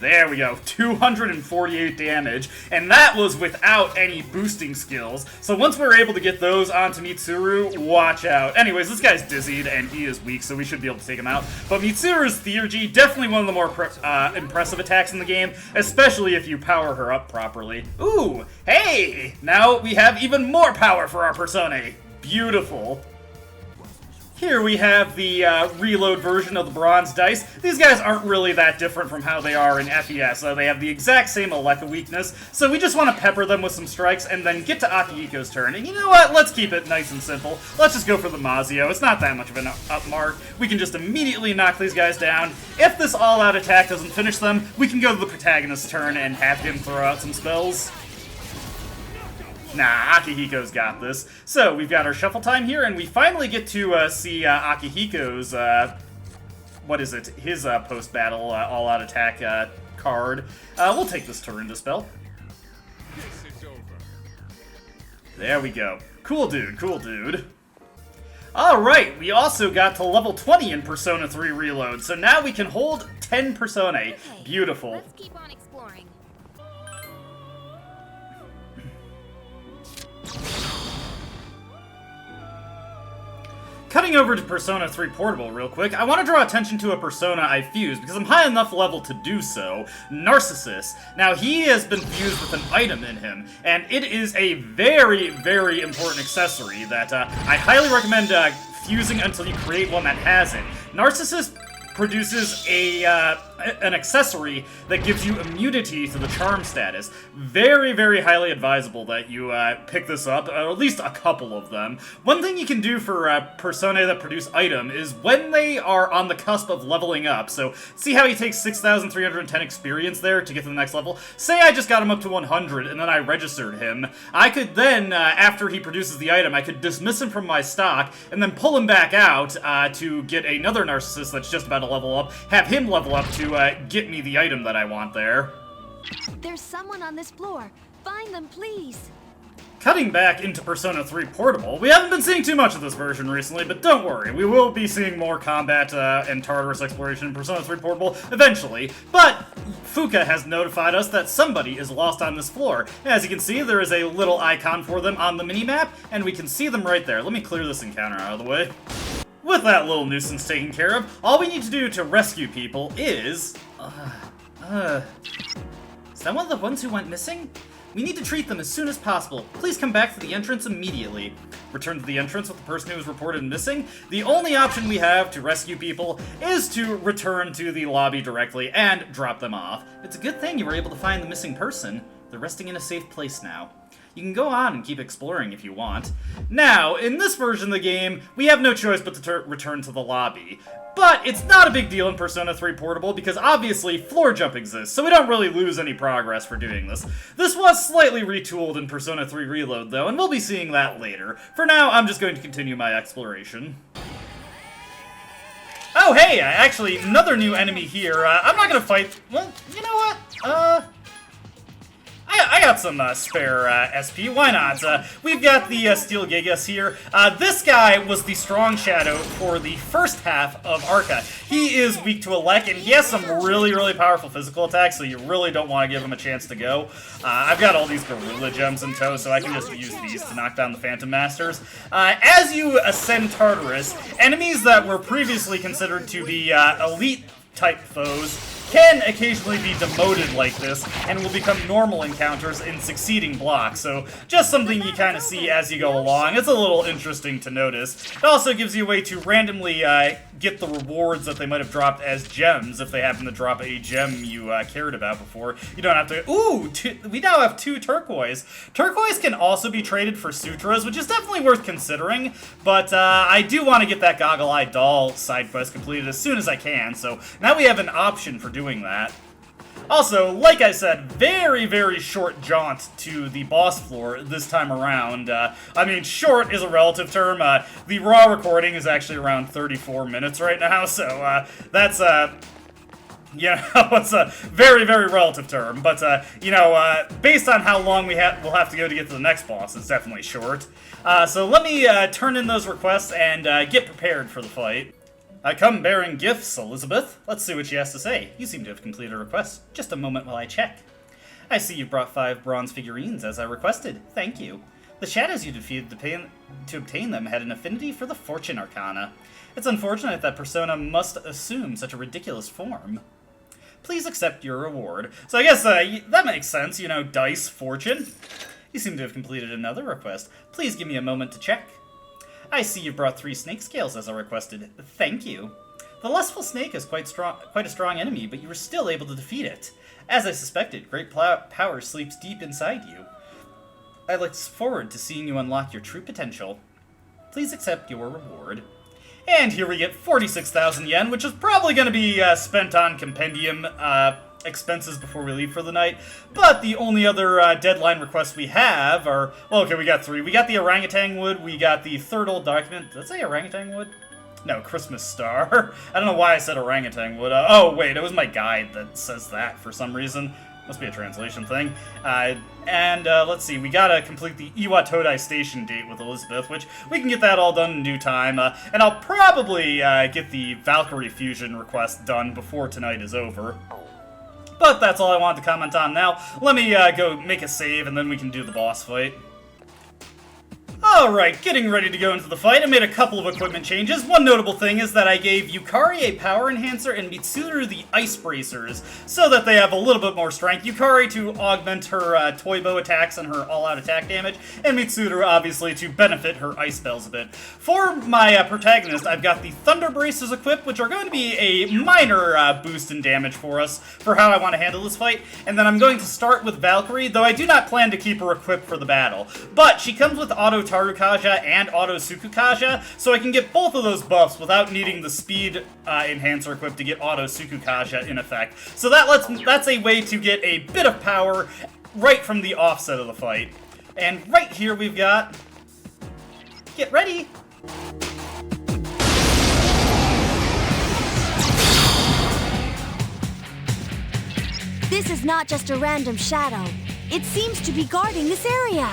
Speaker 1: There we go, 248 damage, and that was without any boosting skills. So once we're able to get those onto Mitsuru, watch out. Anyways, this guy's dizzied, and he is weak, so we should be able to take him out. But Mitsuru's Theurgy, definitely one of the more impressive attacks in the game, especially if you power her up properly. Ooh, hey! Now we have even more power for our Personae. Beautiful. Here we have the reload version of the bronze dice. These guys aren't really that different from how they are in FES. They have the exact same Aleka weakness, so we just want to pepper them with some strikes and then get to Akihiko's turn. And you know what? Let's keep it nice and simple. Let's just go for the Mazio. It's not that much of an up mark. We can just immediately knock these guys down. If this all-out attack doesn't finish them, we can go to the protagonist's turn and have him throw out some spells. Nah, Akihiko's got this. So, we've got our shuffle time here, and we finally get to see Akihiko's, what is it? His post-battle all-out attack card. We'll take this turn to spell. There we go. Cool dude, cool dude. Alright, we also got to level 20 in Persona 3 Reload, so now we can hold 10 Personae.
Speaker 3: Okay,
Speaker 1: Beautiful.
Speaker 3: let's keep on exploring.
Speaker 1: Cutting over to Persona 3 Portable real quick, I want to draw attention to a Persona I fused, because I'm high enough level to do so, Narcissus. Now, he has been fused with an item in him, and it is a very, very important accessory that I highly recommend fusing until you create one that has it. Narcissus produces an accessory that gives you immunity to the charm status. Very, very highly advisable that you pick this up, or at least a couple of them. One thing you can do for Personae that produce item is when they are on the cusp of leveling up, so see how he takes 6,310 experience there to get to the next level? Say I just got him up to 100 and then I registered him. I could then, after he produces the item, I could dismiss him from my stock and then pull him back out to get another Narcissus that's just about to level up, have him level up to get me the item that I want there.
Speaker 3: There's someone on this floor. Find them, please.
Speaker 1: Cutting back into Persona 3 Portable, we haven't been seeing too much of this version recently, but don't worry, we will be seeing more combat and Tartarus exploration in Persona 3 Portable eventually. But Fuka has notified us that somebody is lost on this floor. As you can see, there is a little icon for them on the minimap, and we can see them right there. Let me clear this encounter out of the way. With that little nuisance taken care of, all we need to do to rescue people is... Is that one of the ones who went missing? We need to treat them as soon as possible. Please come back to the entrance immediately. Return to the entrance with the person who was reported missing. The only option we have to rescue people is to return to the lobby directly and drop them off. It's a good thing you were able to find the missing person. They're resting in a safe place now. You can go on and keep exploring if you want. Now, in this version of the game, we have no choice but to return to the lobby. But it's not a big deal in Persona 3 Portable because obviously floor jump exists, so we don't really lose any progress for doing this. This was slightly retooled in Persona 3 Reload though, and we'll be seeing that later. For now, I'm just going to continue my exploration. Oh hey, actually, another new enemy here. I'm not gonna fight... Well, you know what? I got some spare SP, why not? We've got the Steel Gigas here. This guy was the Strong Shadow for the first half of Arca. He is weak to Elec, and he has some really, really powerful physical attacks, so you really don't want to give him a chance to go. I've got all these Gorilla Gems in tow, so I can just use these to knock down the Phantom Masters. As you ascend Tartarus, enemies that were previously considered to be elite-type foes can occasionally be demoted like this and will become normal encounters in succeeding blocks. So just something you kind of see as you go along. It's a little interesting to notice. It also gives you a way to randomly get the rewards that they might have dropped as gems if they happen to drop a gem you cared about before. You don't have to... Ooh! We now have 2 turquoise. Turquoise can also be traded for sutras, which is definitely worth considering, but I do want to get that goggle-eyed doll side quest completed as soon as I can, so now we have an option for doing that. Also, like I said, very, very short jaunt to the boss floor this time around. I mean, short is a relative term. The raw recording is actually around 34 minutes right now, so that's, you know, it's a very, very relative term. But, you know, based on how long we'll have to go to get to the next boss, it's definitely short. So let me turn in those requests and get prepared for the fight. I come bearing gifts, Elizabeth. Let's see what she has to say. You seem to have completed a request. Just a moment while I check. I see you've brought 5 bronze figurines as I requested. Thank you. The shadows you defeated to obtain them had an affinity for the Fortune Arcana. It's unfortunate that Persona must assume such a ridiculous form. Please accept your reward. So I guess that makes sense, you know, dice, fortune. You seem to have completed another request. Please give me a moment to check. I see you brought 3 snake scales as I requested. Thank you. The lustful snake is quite a strong enemy, but you were still able to defeat it. As I suspected, great power sleeps deep inside you. I look forward to seeing you unlock your true potential. Please accept your reward. And here we get 46,000 yen, which is probably going to be spent on compendium expenses before we leave for the night. But the only other deadline requests we have are... Well, okay, we got 3. We got the orangutan wood, we got the third old document. Did I say orangutan wood? No, Christmas star. I don't know why I said orangutan wood. Oh, wait, it was my guide that says that for some reason. Must be a translation thing. Let's see, we gotta complete the Iwatodai station date with Elizabeth, which we can get that all done in due time. And I'll probably get the Valkyrie fusion request done before tonight is over. But that's all I wanted to comment on now. Let me go make a save, and then we can do the boss fight. Alright, getting ready to go into the fight. I made a couple of equipment changes. One notable thing is that I gave Yukari a power enhancer and Mitsuru the ice bracers, so that they have a little bit more strength. Yukari to augment her toy bow attacks and her all-out attack damage, and Mitsuru obviously to benefit her ice spells a bit. For my protagonist, I've got the thunder bracers equipped, which are going to be a minor boost in damage for us for how I want to handle this fight. And then I'm going to start with Valkyrie, though I do not plan to keep her equipped for the battle. But she comes with auto Tarukaja and auto Sukukaja, so I can get both of those buffs without needing the speed enhancer equipped to get auto Sukukaja in effect. So that's a way to get a bit of power right from the offset of the fight. And right here we've got... Get ready!
Speaker 3: This is not just a random shadow. It seems to be guarding this area.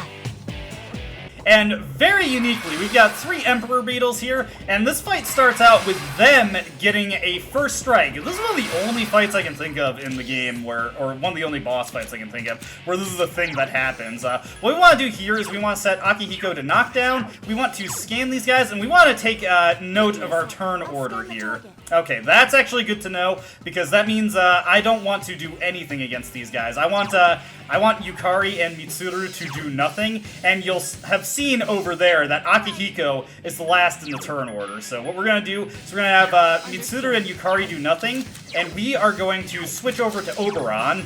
Speaker 1: And very uniquely, we've got 3 Emperor Beetles here, and this fight starts out with them getting a first strike. This is one of the only fights I can think of in the game or one of the only boss fights I can think of, where this is a thing that happens. What we want to do here is we want to set Akihiko to knockdown, we want to scan these guys, and we want to take note of our turn order here. Okay, that's actually good to know, because that means I don't want to do anything against these guys. I want Yukari and Mitsuru to do nothing, and you'll have seen over there that Akihiko is the last in the turn order. So what we're going to do is we're going to have Mitsuru and Yukari do nothing, and we are going to switch over to Oberon,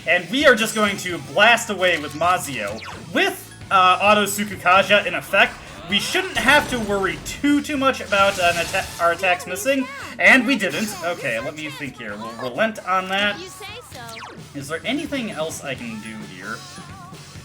Speaker 1: and we are just going to blast away with Mazio. With auto Sukukaja in effect, we shouldn't have to worry too much about our attacks missing, and we didn't. Okay, let me think here. We'll relent on that. Is there anything else I can do here?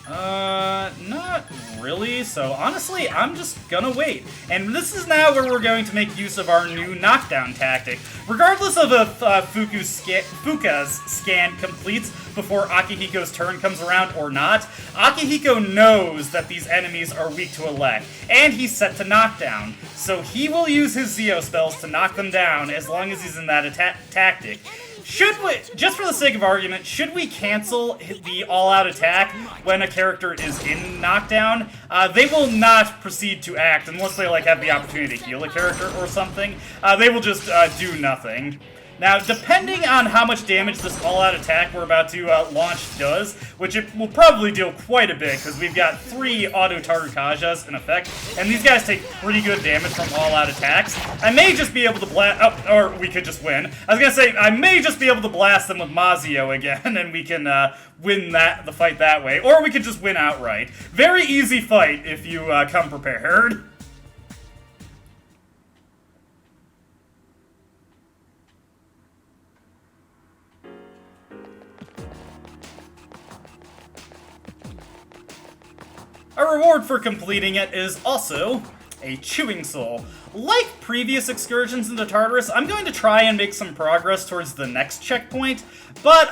Speaker 1: Not really. So honestly, I'm just gonna wait. And this is now where we're going to make use of our new knockdown tactic. Regardless of if Fuka's scan completes before Akihiko's turn comes around or not, Akihiko knows that these enemies are weak to elect, and he's set to knockdown. So he will use his Zeo spells to knock them down as long as he's in that tactic. Should we, just for the sake of argument, should we cancel the all-out attack when a character is in knockdown? They will not proceed to act unless they have the opportunity to heal a character or something. They will just do nothing. Now, depending on how much damage this all-out attack we're about to launch does, which it will probably deal quite a bit, because we've got 3 auto-Tartajas in effect, and these guys take pretty good damage from all-out attacks. I may just be able to blast... Oh, or we could just win. I was gonna say, I may just be able to blast them with Mazio again, and we can win the fight that way. Or we could just win outright. Very easy fight if you come prepared. A reward for completing it is also a chewing soul. Like previous excursions into Tartarus, I'm going to try and make some progress towards the next checkpoint, but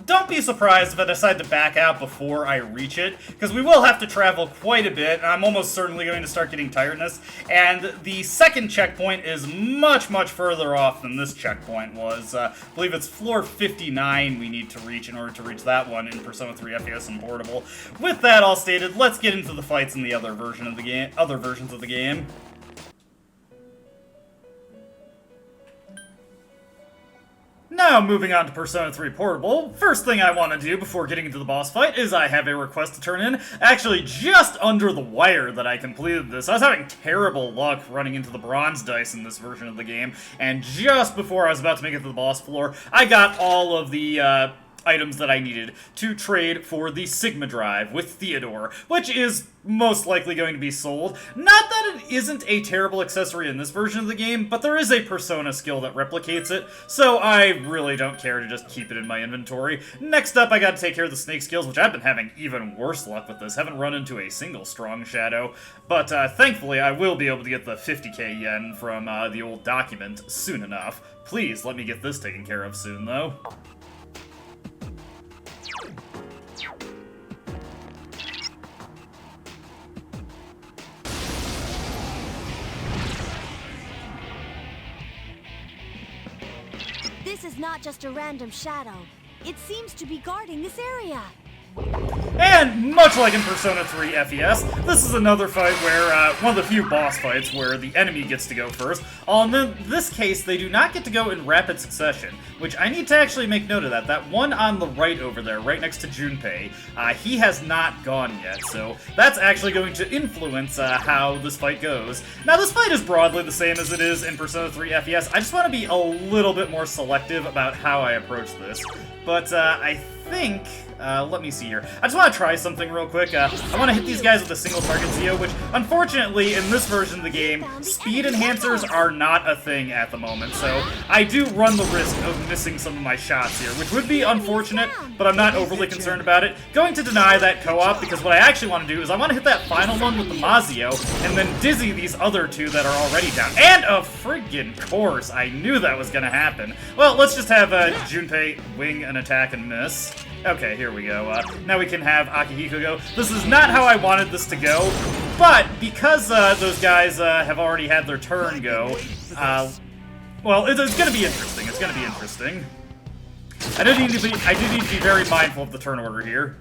Speaker 1: don't be surprised if I decide to back out before I reach it, because we will have to travel quite a bit, and I'm almost certainly going to start getting tiredness, and the second checkpoint is much, much further off than this checkpoint was. I believe it's floor 59 we need to reach in order to reach that one in Persona 3 FES and Portable. With that all stated, let's get into the fights in the other versions of the game. Now, moving on to Persona 3 Portable, first thing I want to do before getting into the boss fight is I have a request to turn in. Actually, just under the wire that I completed this. I was having terrible luck running into the bronze dice in this version of the game, and just before I was about to make it to the boss floor, I got all of the, items that I needed to trade for the Sigma Drive with Theodore, which is most likely going to be sold. Not that it isn't a terrible accessory in this version of the game, but there is a Persona skill that replicates it, so I really don't care to just keep it in my inventory. Next up, I gotta take care of the snake skills, which I've been having even worse luck with this. Haven't run into a single strong shadow, but thankfully I will be able to get the 50k yen from the old document soon enough. Please let me get this taken care of soon, though.
Speaker 3: This is not just a random shadow. It seems to be guarding this area.
Speaker 1: And much like in Persona 3 FES, this is another fight where, one of the few boss fights where the enemy gets to go first. In this case, they do not get to go in rapid succession, which I need to actually make note of that. That one on the right over there, right next to Junpei, he has not gone yet, so that's actually going to influence how this fight goes. Now, this fight is broadly the same as it is in Persona 3 FES. I just want to be a little bit more selective about how I approach this. But I think... let me see here. I just want to try something real quick. I want to hit these guys with a single target Zio, which, unfortunately, in this version of the game, speed enhancers are not a thing at the moment, so I do run the risk of missing some of my shots here, which would be unfortunate, but I'm not overly concerned about it. Going to deny that co-op, because what I actually want to do is I want to hit that final one with the Mazio, and then dizzy these other two that are already down. And of friggin' course, I knew that was going to happen. Well, let's just have Junpei wing an attack and miss. Okay, here we go. Now we can have Akihiko go. This is not how I wanted this to go, but because those guys have already had their turn go, well, it's gonna be interesting. It's gonna be interesting. I do need to be very mindful of the turn order here.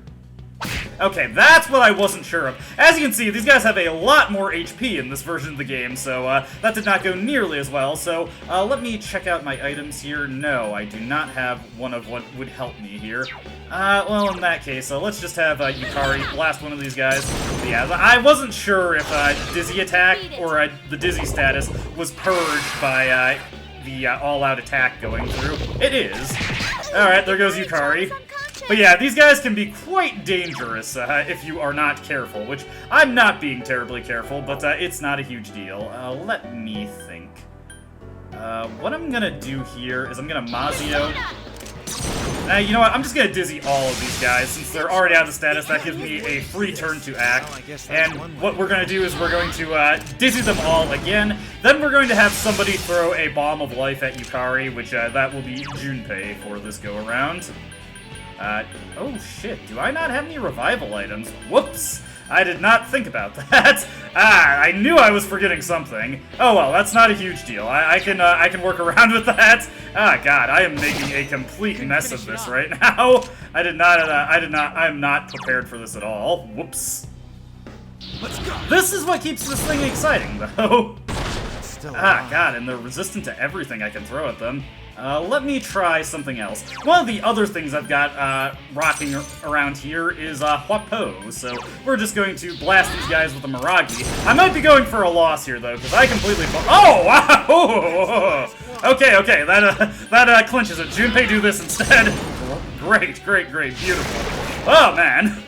Speaker 1: Okay, that's what I wasn't sure of. As you can see, these guys have a lot more HP in this version of the game, so that did not go nearly as well. So let me check out my items here. No, I do not have one of what would help me here. Well, in that case, let's just have Yukari blast one of these guys. But yeah, I wasn't sure if Dizzy attack or the Dizzy status was purged by the all-out attack going through. It is. Alright, there goes Yukari. But yeah, these guys can be quite dangerous if you are not careful, which I'm not being terribly careful, but it's not a huge deal. Let me think. What I'm gonna do here is I'm gonna Mazio. You know what, I'm just gonna Dizzy all of these guys, since they're already out of status. That gives me a free turn to act. And what we're gonna do is we're going to Dizzy them all again. Then we're going to have somebody throw a Bomb of Life at Yukari, which that will be Junpei for this go-around. Oh shit, do I not have any revival items? Whoops! I did not think about that. I knew I was forgetting something. Oh well, that's not a huge deal. I can work around with that. God, I am making a complete mess of this right now. I am not prepared for this at all. Whoops.
Speaker 2: Let's go.
Speaker 1: This is what keeps this thing exciting, though. God, and they're resistant to everything I can throw at them. Let me try something else. One of the other things I've got rocking around here is Huapo, so we're just going to blast these guys with a Miragi. I might be going for a loss here, though, because I completely... Oh, wow! Okay, that clinches it. Junpei, do this instead. Great, beautiful. Oh, man.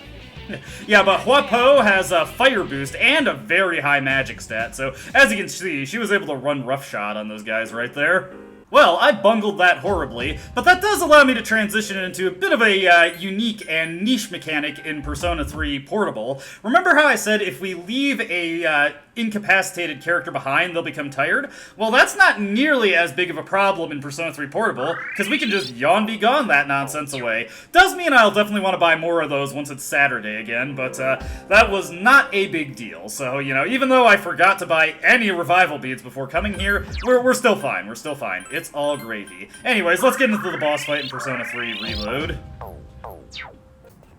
Speaker 1: Yeah, but Huapo has a fire boost and a very high magic stat, so as you can see, she was able to run roughshod on those guys right there. Well, I bungled that horribly, but that does allow me to transition into a bit of a unique and niche mechanic in Persona 3 Portable. Remember how I said if we leave a incapacitated character behind, they'll become tired? Well, that's not nearly as big of a problem in Persona 3 Portable, because we can just yawn be gone that nonsense away. Does mean I'll definitely want to buy more of those once it's Saturday again, but that was not a big deal. So, you know, even though I forgot to buy any revival beads before coming here, we're still fine. We're still fine. It's all gravy. Anyways, let's get into the boss fight in Persona 3 Reload.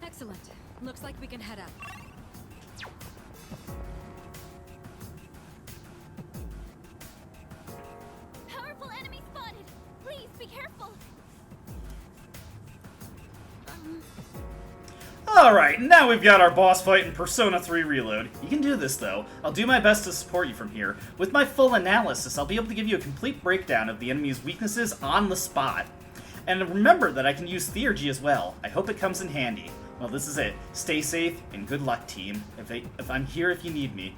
Speaker 5: Excellent. Looks like we can head out.
Speaker 3: Powerful enemy spotted! Please be careful!
Speaker 1: Alright, now we've got our boss fight in Persona 3 Reload. You can do this, though. I'll do my best to support you from here. With my full analysis, I'll be able to give you a complete breakdown of the enemy's weaknesses on the spot. And remember that I can use Theurgy as well. I hope it comes in handy. Well, this is it. Stay safe, and good luck, team. If I'm here if you need me.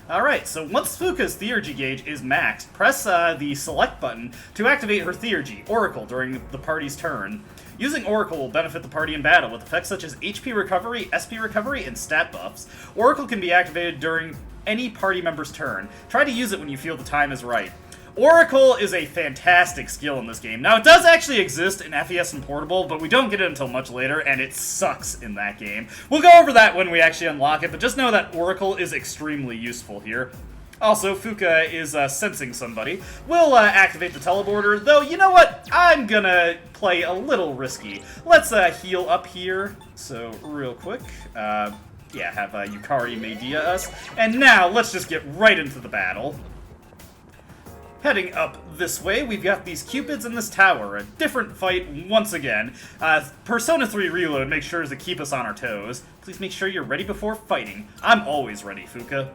Speaker 1: Alright, so once Fuka's Theurgy gauge is maxed, press the select button to activate her Theurgy, Oracle, during the party's turn. Using Oracle will benefit the party in battle with effects such as HP recovery, SP recovery, and stat buffs. Oracle can be activated during any party member's turn. Try to use it when you feel the time is right. Oracle is a fantastic skill in this game. Now, it does actually exist in FES and Portable, but we don't get it until much later, and it sucks in that game. We'll go over that when we actually unlock it, but just know that Oracle is extremely useful here. Also, Fuka is sensing somebody. We'll activate the teleporter, though you know what? I'm gonna play a little risky. Let's heal up here. So, real quick. Yeah, have Yukari Medea us. And now, let's just get right into the battle. Heading up this way, we've got these Cupids in this tower. A different fight once again. Persona 3 Reload makes sure to keep us on our toes. Please make sure you're ready before fighting. I'm always ready, Fuka.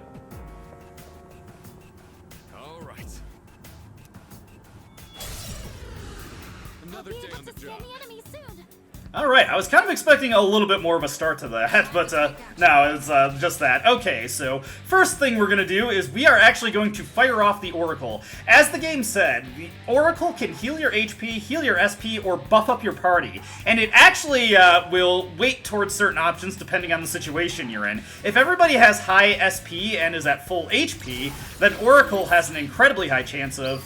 Speaker 1: Alright, I was kind of expecting a little bit more of a start to that, but no, it's just that. Okay, so first thing we're going to do is we are actually going to fire off the Oracle. As the game said, the Oracle can heal your HP, heal your SP, or buff up your party. And it actually will weight towards certain options depending on the situation you're in. If everybody has high SP and is at full HP, then Oracle has an incredibly high chance of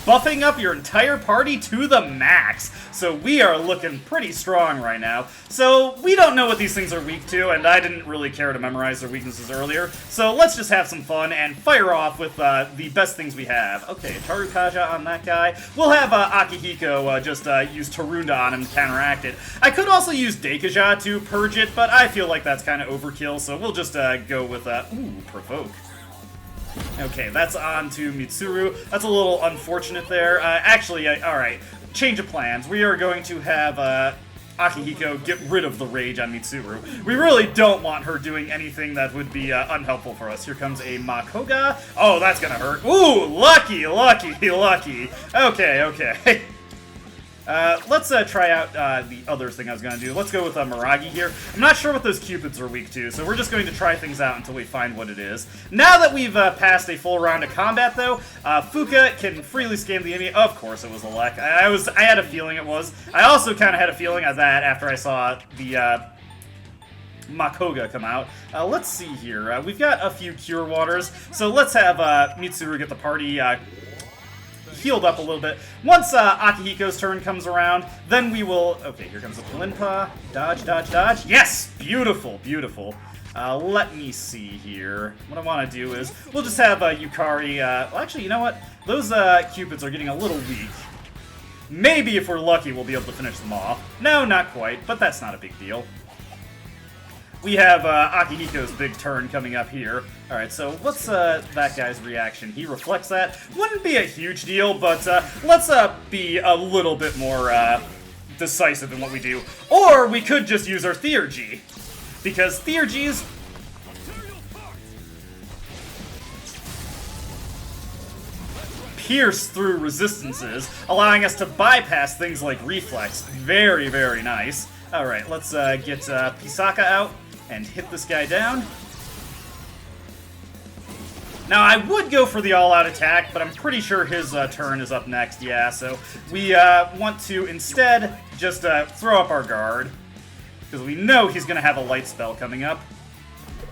Speaker 1: buffing up your entire party to the max. So we are looking pretty strong right now. So we don't know what these things are weak to, and I didn't really care to memorize their weaknesses earlier. So let's just have some fun and fire off with the best things we have. Okay, Tarukaja on that guy. We'll have Akihiko just use Tarunda on him to counteract it. I could also use Deikaja to purge it, but I feel like that's kind of overkill, so we'll just go with, Provoke. Okay, that's on to Mitsuru. That's a little unfortunate there. Actually, alright. Change of plans. We are going to have Akihiko get rid of the rage on Mitsuru. We really don't want her doing anything that would be unhelpful for us. Here comes a Makoga. Oh, that's gonna hurt. Ooh, lucky. Okay. Let's try out the other thing I was going to do. Let's go with Miragi here. I'm not sure what those Cupids are weak to, so we're just going to try things out until we find what it is. Now that we've passed a full round of combat, though, Fuka can freely scan the enemy. Of course it was Alek. I had a feeling it was. I also kind of had a feeling of that after I saw the Makoga come out. Let's see here. We've got a few Cure Waters, so let's have Mitsuru get the party healed up a little bit. Once Akihiko's turn comes around, then we will... Okay, here comes the Palinpa. Dodge. Yes! Beautiful. Let me see here. What I want to do is, we'll just have Yukari... well, actually, you know what? Those Cupids are getting a little weak. Maybe if we're lucky, we'll be able to finish them off. No, not quite, but that's not a big deal. we have Akihiko's big turn coming up here. Alright, so what's that guy's reaction? He reflects that. Wouldn't be a huge deal, but let's be a little bit more decisive in what we do. Or we could just use our Theurgy, because Theurgies pierce through resistances, allowing us to bypass things like reflex. Very, very nice. Alright, let's get Pisaka out and hit this guy down. Now, I would go for the all-out attack, but I'm pretty sure his turn is up next, yeah, so we want to instead just throw up our guard, because we know he's going to have a light spell coming up.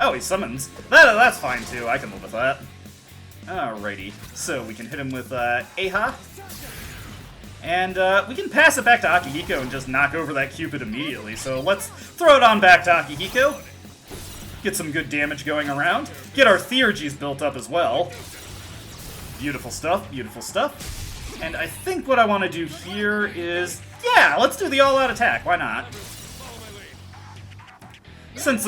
Speaker 1: Oh, he summons. That's fine, too. I can live with that. Alrighty, so we can hit him with Aha. And we can pass it back to Akihiko and just knock over that Cupid immediately. So let's throw it on back to Akihiko. Get some good damage going around. Get our Theurgies built up as well. Beautiful stuff, beautiful stuff. And I think what I want to do here is... yeah, let's do the all-out attack. Why not? Since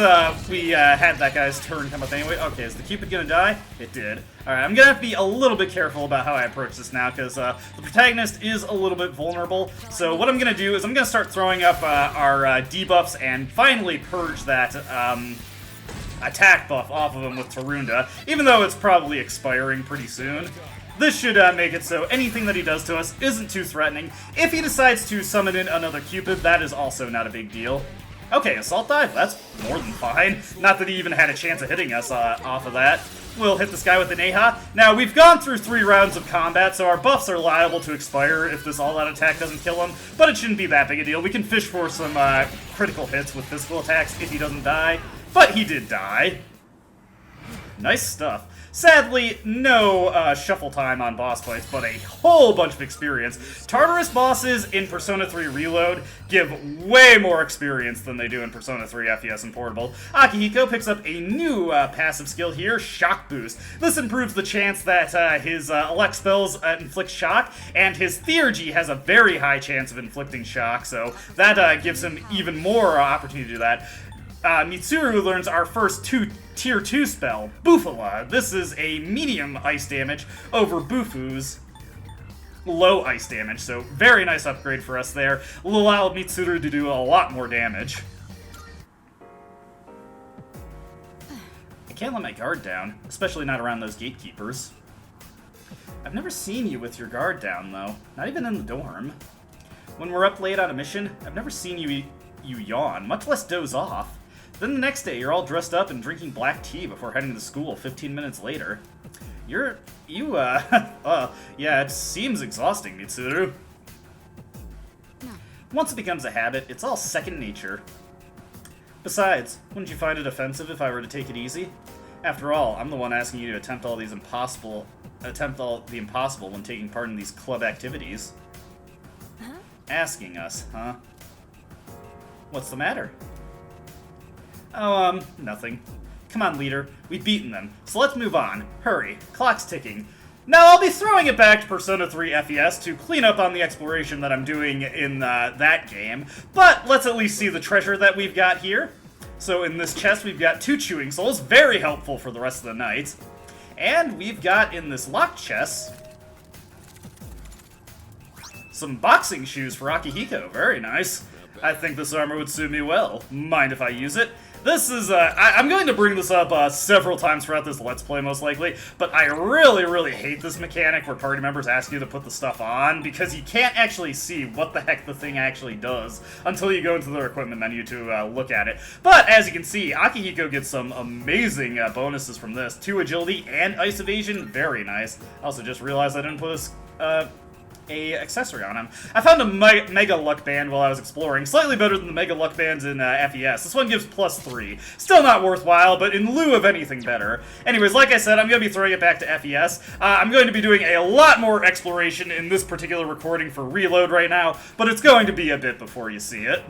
Speaker 1: we had that guy's turn come up anyway. Okay, is the Cupid gonna die? It did. Alright, I'm gonna have to be a little bit careful about how I approach this now, because the protagonist is a little bit vulnerable. So what I'm gonna do is I'm gonna start throwing up our debuffs and finally purge that attack buff off of him with Tarunda, even though it's probably expiring pretty soon. This should make it so anything that he does to us isn't too threatening. If he decides to summon in another Cupid, that is also not a big deal. Okay, Assault Dive, that's more than fine. Not that he even had a chance of hitting us off of that. We'll hit this guy with an Aha. Now, we've gone through 3 rounds of combat, so our buffs are liable to expire if this all-out attack doesn't kill him, but it shouldn't be that big a deal. We can fish for some critical hits with physical attacks if he doesn't die, but he did die. Nice stuff. Sadly, no shuffle time on boss fights, but a whole bunch of experience. Tartarus bosses in Persona 3 Reload give way more experience than they do in Persona 3 FES and Portable. Akihiko picks up a new passive skill here, Shock Boost. This improves the chance that his elect spells inflict shock, and his Theurgy has a very high chance of inflicting shock, so that gives him even more opportunity to do that. Mitsuru learns our first Tier 2 spell, Bufala. This is a medium ice damage over Bufu's low ice damage, so very nice upgrade for us there. Will allow Mitsuru to do a lot more damage. I can't let my guard down, especially not around those gatekeepers. I've never seen you with your guard down, though. Not even in the dorm. When we're up late on a mission, I've never seen you yawn, much less doze off. Then the next day, you're all dressed up and drinking black tea before heading to school 15 minutes later. Yeah, it seems exhausting, Mitsuru.
Speaker 4: No.
Speaker 1: Once it becomes a habit, it's all second nature. Besides, wouldn't you find it offensive if I were to take it easy? After all, I'm the one asking you to attempt all the impossible when taking part in these club activities.
Speaker 4: Huh?
Speaker 1: Asking us, huh? What's the matter? Oh, nothing. Come on, leader. We've beaten them, so let's move on. Hurry. Clock's ticking. Now, I'll be throwing it back to Persona 3 FES to clean up on the exploration that I'm doing in that game, but let's at least see the treasure that we've got here. So in this chest, we've got 2 chewing souls, very helpful for the rest of the night. And we've got in this locked chest some boxing shoes for Akihiko. Very nice. I think this armor would suit me well. Mind if I use it? This is, I'm going to bring this up several times throughout this Let's Play, most likely, but I really, really hate this mechanic where party members ask you to put the stuff on, because you can't actually see what the heck the thing actually does until you go into their equipment menu to look at it. But, as you can see, Akihiko gets some amazing bonuses from this. 2 agility and ice evasion, very nice. I also just realized I didn't put a accessory on him. I found a Mega Luck Band while I was exploring, slightly better than the Mega Luck Bands in FES. This one gives +3. Still not worthwhile, but in lieu of anything better. Anyways, like I said, I'm going to be throwing it back to FES. I'm going to be doing a lot more exploration in this particular recording for Reload right now, but it's going to be a bit before you see it.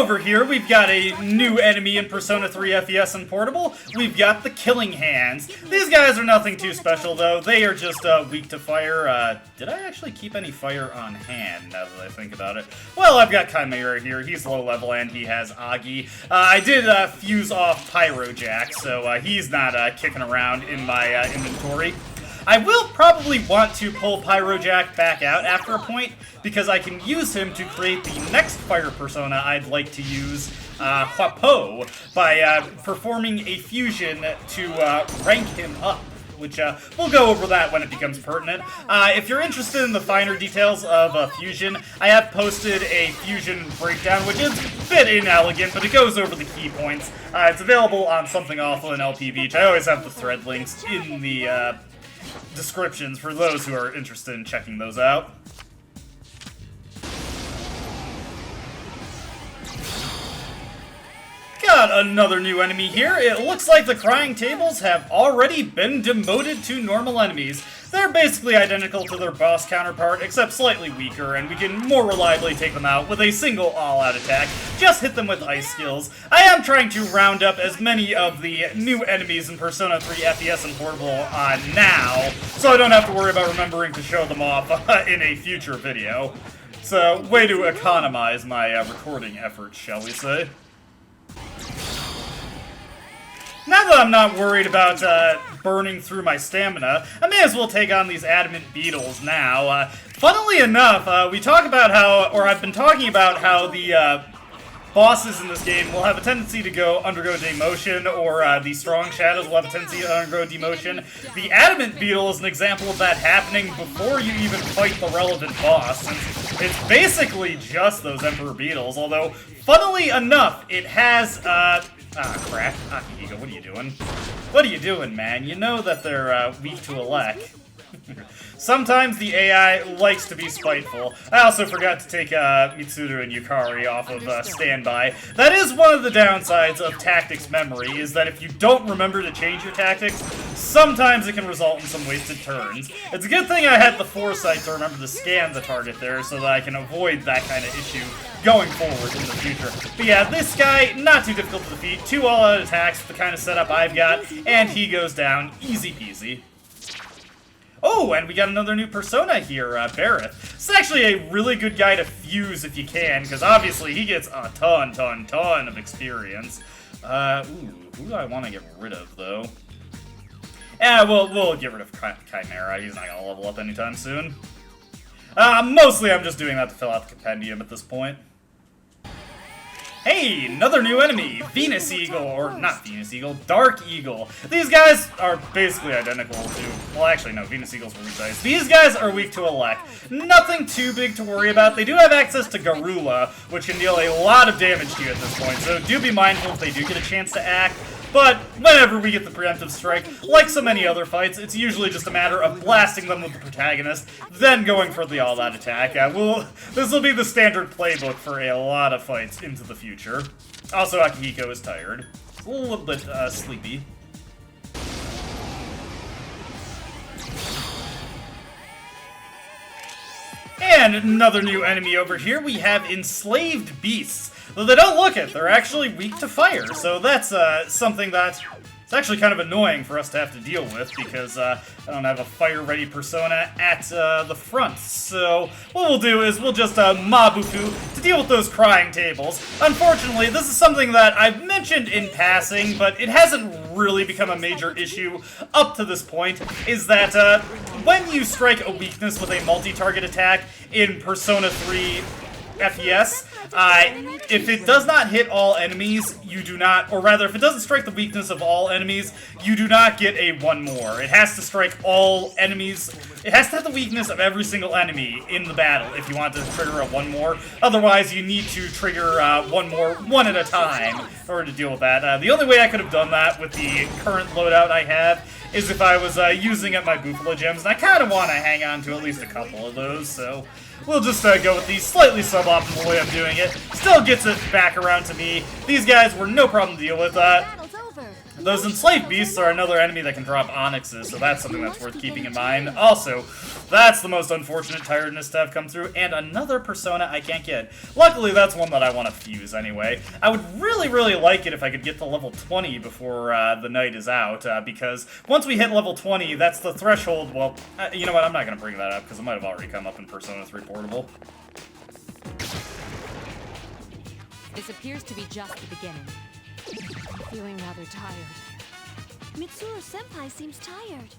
Speaker 1: over here, we've got a new enemy in Persona 3 FES and Portable. We've got the Killing Hands. These guys are nothing too special, though. They are just weak to fire. Did I actually keep any fire on hand, now that I think about it? Well, I've got Chimera here. He's low level, and he has Agi. I did fuse off Pyrojack, so he's not kicking around in my inventory. I will probably want to pull Pyrojack back out after a point, because I can use him to create the next fire persona I'd like to use, Huapo, by performing a fusion to rank him up, which we'll go over that when it becomes pertinent. If you're interested in the finer details of fusion, I have posted a fusion breakdown, which is a bit inelegant, but it goes over the key points. It's available on Something Awful and LPBeach. I always have the thread links in the descriptions for those who are interested in checking those out. Got another new enemy here. It looks like the Crying Tables have already been demoted to normal enemies. They're basically identical to their boss counterpart, except slightly weaker, and we can more reliably take them out with a single all-out attack. Just hit them with ice skills. I am trying to round up as many of the new enemies in Persona 3 FES and Portable now, so I don't have to worry about remembering to show them off in a future video. So, way to economize my recording efforts, shall we say. Now that I'm not worried about burning through my stamina, I may as well take on these adamant beetles now. Funnily enough, we talk about how, or I've been talking about how the bosses in this game will have a tendency to undergo demotion, or the strong shadows will have a tendency to undergo demotion. The adamant beetle is an example of that happening before you even fight the relevant boss, since it's basically just those Emperor Beetles, although, funnily enough, it has, crap. Akihiko, what are you doing? What are you doing, man? You know that they're, weak to elec. Sometimes the AI likes to be spiteful. I also forgot to take Mitsuru and Yukari off of standby. That is one of the downsides of tactics memory, is that if you don't remember to change your tactics, sometimes it can result in some wasted turns. It's a good thing I had the foresight to remember to scan the target there so that I can avoid that kind of issue going forward in the future. But yeah, this guy, not too difficult to defeat. 2 all-out attacks with the kind of setup I've got, and he goes down easy peasy. Oh, and we got another new persona here, Barrett. This is actually a really good guy to fuse if you can, because obviously he gets a ton of experience. Who do I want to get rid of, though? We'll get rid of Chimera. He's not going to level up anytime soon. Mostly I'm just doing that to fill out the compendium at this point. Hey, another new enemy, Venus Eagle, or not Venus Eagle, Dark Eagle. These guys are basically identical to, well actually no, Venus Eagles were weak dice. These guys are weak to elec. Nothing too big to worry about. They do have access to Garula, which can deal a lot of damage to you at this point, so do be mindful if they do get a chance to act. But whenever we get the preemptive strike, like so many other fights, it's usually just a matter of blasting them with the protagonist, then going for the all-out attack. This will be the standard playbook for a lot of fights into the future. Also, Akihiko is tired. A little bit sleepy. And another new enemy over here, we have Enslaved Beasts. Though they don't look it, they're actually weak to fire, so that's something that's actually kind of annoying for us to have to deal with, because I don't have a fire-ready persona at the front. So what we'll do is we'll just Mabufu to deal with those Crying Tables. Unfortunately, this is something that I've mentioned in passing, but it hasn't really become a major issue up to this point, is that when you strike a weakness with a multi-target attack in Persona 3 FES, if it does not hit all enemies, you do not, or rather, if it doesn't strike the weakness of all enemies, you do not get a one more. It has to strike all enemies. It has to have the weakness of every single enemy in the battle if you want to trigger a one more. Otherwise, you need to trigger one more, one at a time, in order to deal with that. The only way I could have done that with the current loadout I have is if I was using up my Buffalo gems, and I kind of want to hang on to at least a couple of those, so we'll just go with the slightly suboptimal way of doing it. Still gets it back around to me. These guys were no problem to deal with. Those enslaved beasts are another enemy that can drop onyxes, so that's something that's worth keeping in mind. Also, that's the most unfortunate tiredness to have come through, and another persona I can't get. Luckily, that's one that I want to fuse anyway. I would really, really like it if I could get to level 20 before the night is out, because once we hit level 20, that's the threshold. Well, you know what, I'm not going to bring that up, because it might have already come up in Persona 3 Portable.
Speaker 5: This appears to be just the beginning.
Speaker 4: I'm feeling rather tired.
Speaker 3: Mitsuru-senpai seems tired.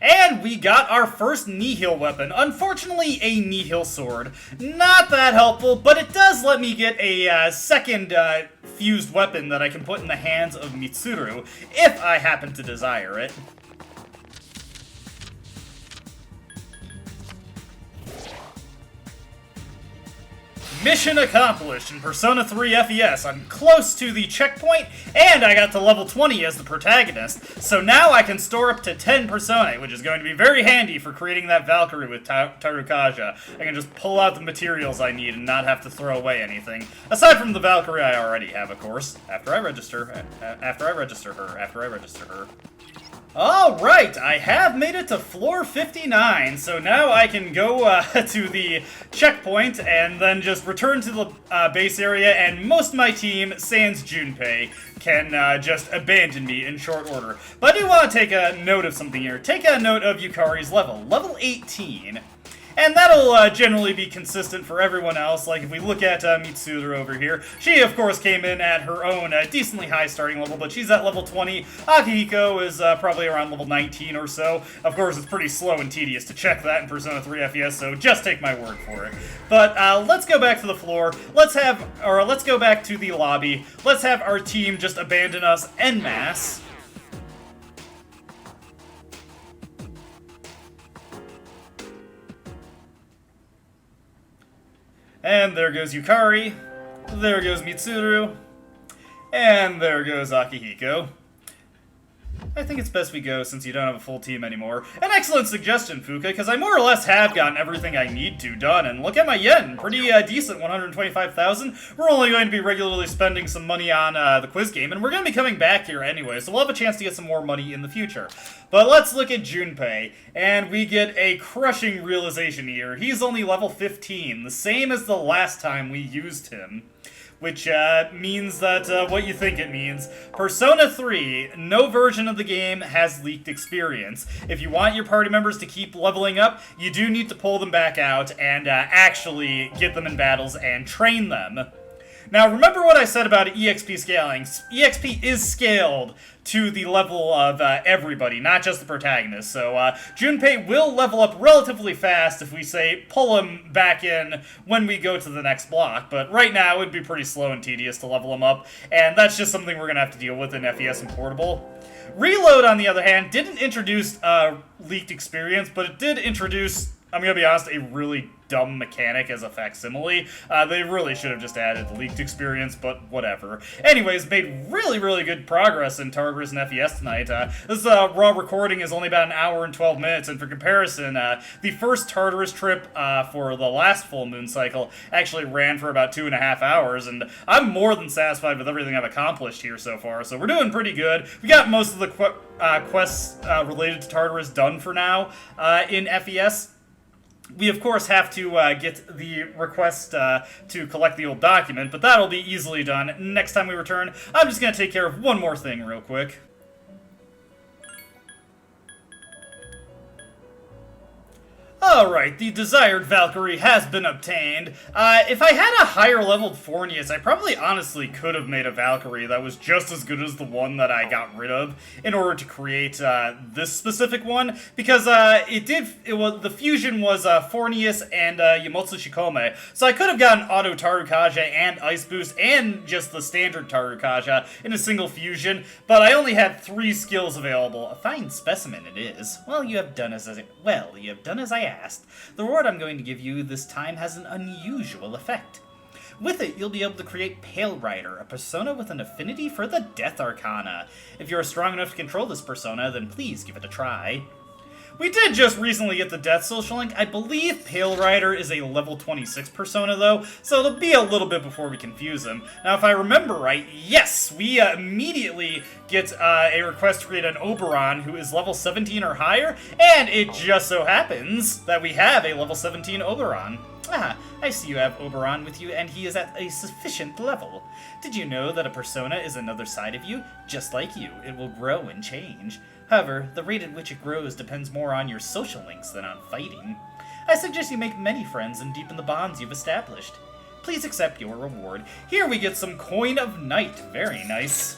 Speaker 1: And we got our first Nihil weapon. Unfortunately, a Nihil sword. Not that helpful, but it does let me get a second fused weapon that I can put in the hands of Mitsuru, if I happen to desire it. Mission accomplished in Persona 3 FES. I'm close to the checkpoint, and I got to level 20 as the protagonist. So now I can store up to 10 Personae, which is going to be very handy for creating that Valkyrie with Tarukaja. I can just pull out the materials I need and not have to throw away anything. Aside from the Valkyrie I already have, of course. After I register her. Alright, I have made it to floor 59, so now I can go to the checkpoint and then just return to the base area, and most of my team, sans Junpei, can just abandon me in short order. But I do want to take a note of something here. Take a note of Yukari's level 18. And that'll generally be consistent for everyone else. Like, if we look at Mitsuru over here, she, of course, came in at her own decently high starting level, but she's at level 20. Akihiko is probably around level 19 or so. Of course, it's pretty slow and tedious to check that in Persona 3 FES, so just take my word for it. But let's go back to the floor. Let's go back to the lobby. Let's have our team just abandon us en masse. And there goes Yukari, there goes Mitsuru, and there goes Akihiko. I think it's best we go since you don't have a full team anymore. An excellent suggestion, Fuka, because I more or less have gotten everything I need to done, and look at my yen, pretty decent, 125,000. We're only going to be regularly spending some money on the quiz game, and we're going to be coming back here anyway, so we'll have a chance to get some more money in the future. But let's look at Junpei, and we get a crushing realization here. He's only level 15, the same as the last time we used him. Which means that what you think it means. Persona 3, no version of the game has leaked experience. If you want your party members to keep leveling up, you do need to pull them back out and actually get them in battles and train them. Now, remember what I said about EXP scaling. EXP is scaled to the level of everybody, not just the protagonist. So Junpei will level up relatively fast if we say pull him back in when we go to the next block. But right now, it would be pretty slow and tedious to level him up, and that's just something we're going to have to deal with in FES and Portable. Reload, on the other hand, didn't introduce leaked experience, but it did introduce, I'm going to be honest, a really dumb mechanic as a facsimile. They really should have just added leaked experience, but whatever. Anyways, made really, really good progress in Tartarus and FES tonight. This raw recording is only about an hour and 12 minutes, and for comparison, the first Tartarus trip for the last full moon cycle actually ran for about 2.5 hours, and I'm more than satisfied with everything I've accomplished here so far, so we're doing pretty good. We got most of the quests related to Tartarus done for now in FES. We, of course, have to get the request to collect the old document, but that'll be easily done next time we return. I'm just going to take care of one more thing real quick. Alright, the desired Valkyrie has been obtained. If I had a higher leveled Fornius, I probably honestly could have made a Valkyrie that was just as good as the one that I got rid of in order to create this specific one, because the fusion was Fornius and Yamotsu Shikome, so I could have gotten Auto Tarukaja and Ice Boost and just the standard Tarukaja in a single fusion, but I only had 3 skills available. A fine specimen it is. Well, you have done as I asked. The reward I'm going to give you this time has an unusual effect. With it, you'll be able to create Pale Rider, a persona with an affinity for the Death Arcana. If you're strong enough to control this persona, then please give it a try. We did just recently get the Death Social Link. I believe Pale Rider is a level 26 persona, though, so it'll be a little bit before we confuse him. Now, if I remember right, yes, we immediately get a request to create an Oberon who is level 17 or higher, and it just so happens that we have a level 17 Oberon. Ah, I see you have Oberon with you, and he is at a sufficient level. Did you know that a persona is another side of you? Just like you, it will grow and change. However, the rate at which it grows depends more on your social links than on fighting. I suggest you make many friends and deepen the bonds you've established. Please accept your reward. Here we get some Coin of Night. Very nice.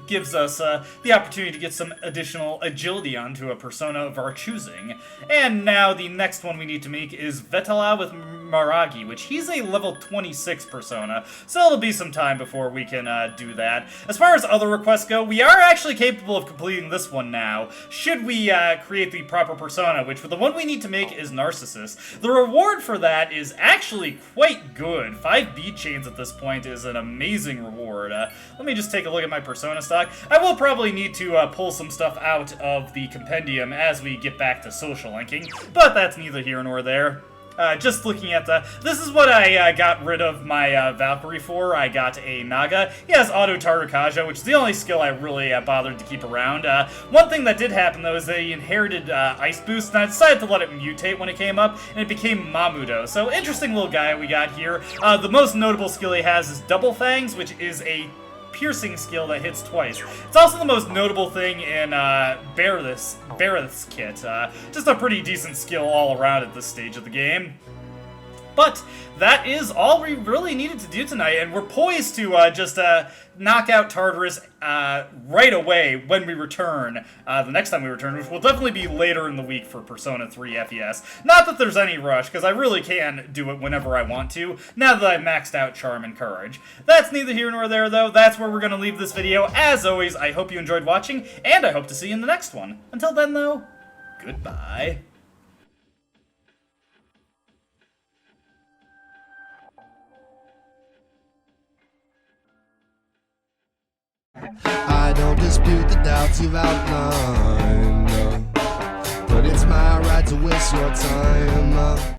Speaker 1: Gives us the opportunity to get some additional agility onto a persona of our choosing. And now the next one we need to make is Vetala with Maragi, which he's a level 26 persona, so it'll be some time before we can do that. As far as other requests go, we are actually capable of completing this one now, should we create the proper persona, which the one we need to make is Narcissus. The reward for that is actually quite good. 5 beat chains at this point is an amazing reward. Let me just take a look at my persona stock. I will probably need to pull some stuff out of the compendium as we get back to social linking, but that's neither here nor there. Just looking at this is what I got rid of my Valkyrie for. I got a Naga. He has Auto Tarakaja, which is the only skill I really bothered to keep around. One thing that did happen, though, is that he inherited Ice Boost, and I decided to let it mutate when it came up, and it became Mamudo. So, interesting little guy we got here. The most notable skill he has is Double Fangs, which is a piercing skill that hits twice. It's also the most notable thing in Bareth's kit. Just a pretty decent skill all around at this stage of the game. But that is all we really needed to do tonight, and we're poised to just knock out Tartarus right away when we return, the next time we return, which will definitely be later in the week for Persona 3 FES. Not that there's any rush, because I really can do it whenever I want to, now that I've maxed out Charm and Courage. That's neither here nor there, though. That's where we're going to leave this video. As always, I hope you enjoyed watching, and I hope to see you in the next one. Until then, though, goodbye.
Speaker 2: I don't dispute the doubts you've outlined, no. But it's my right to waste your time.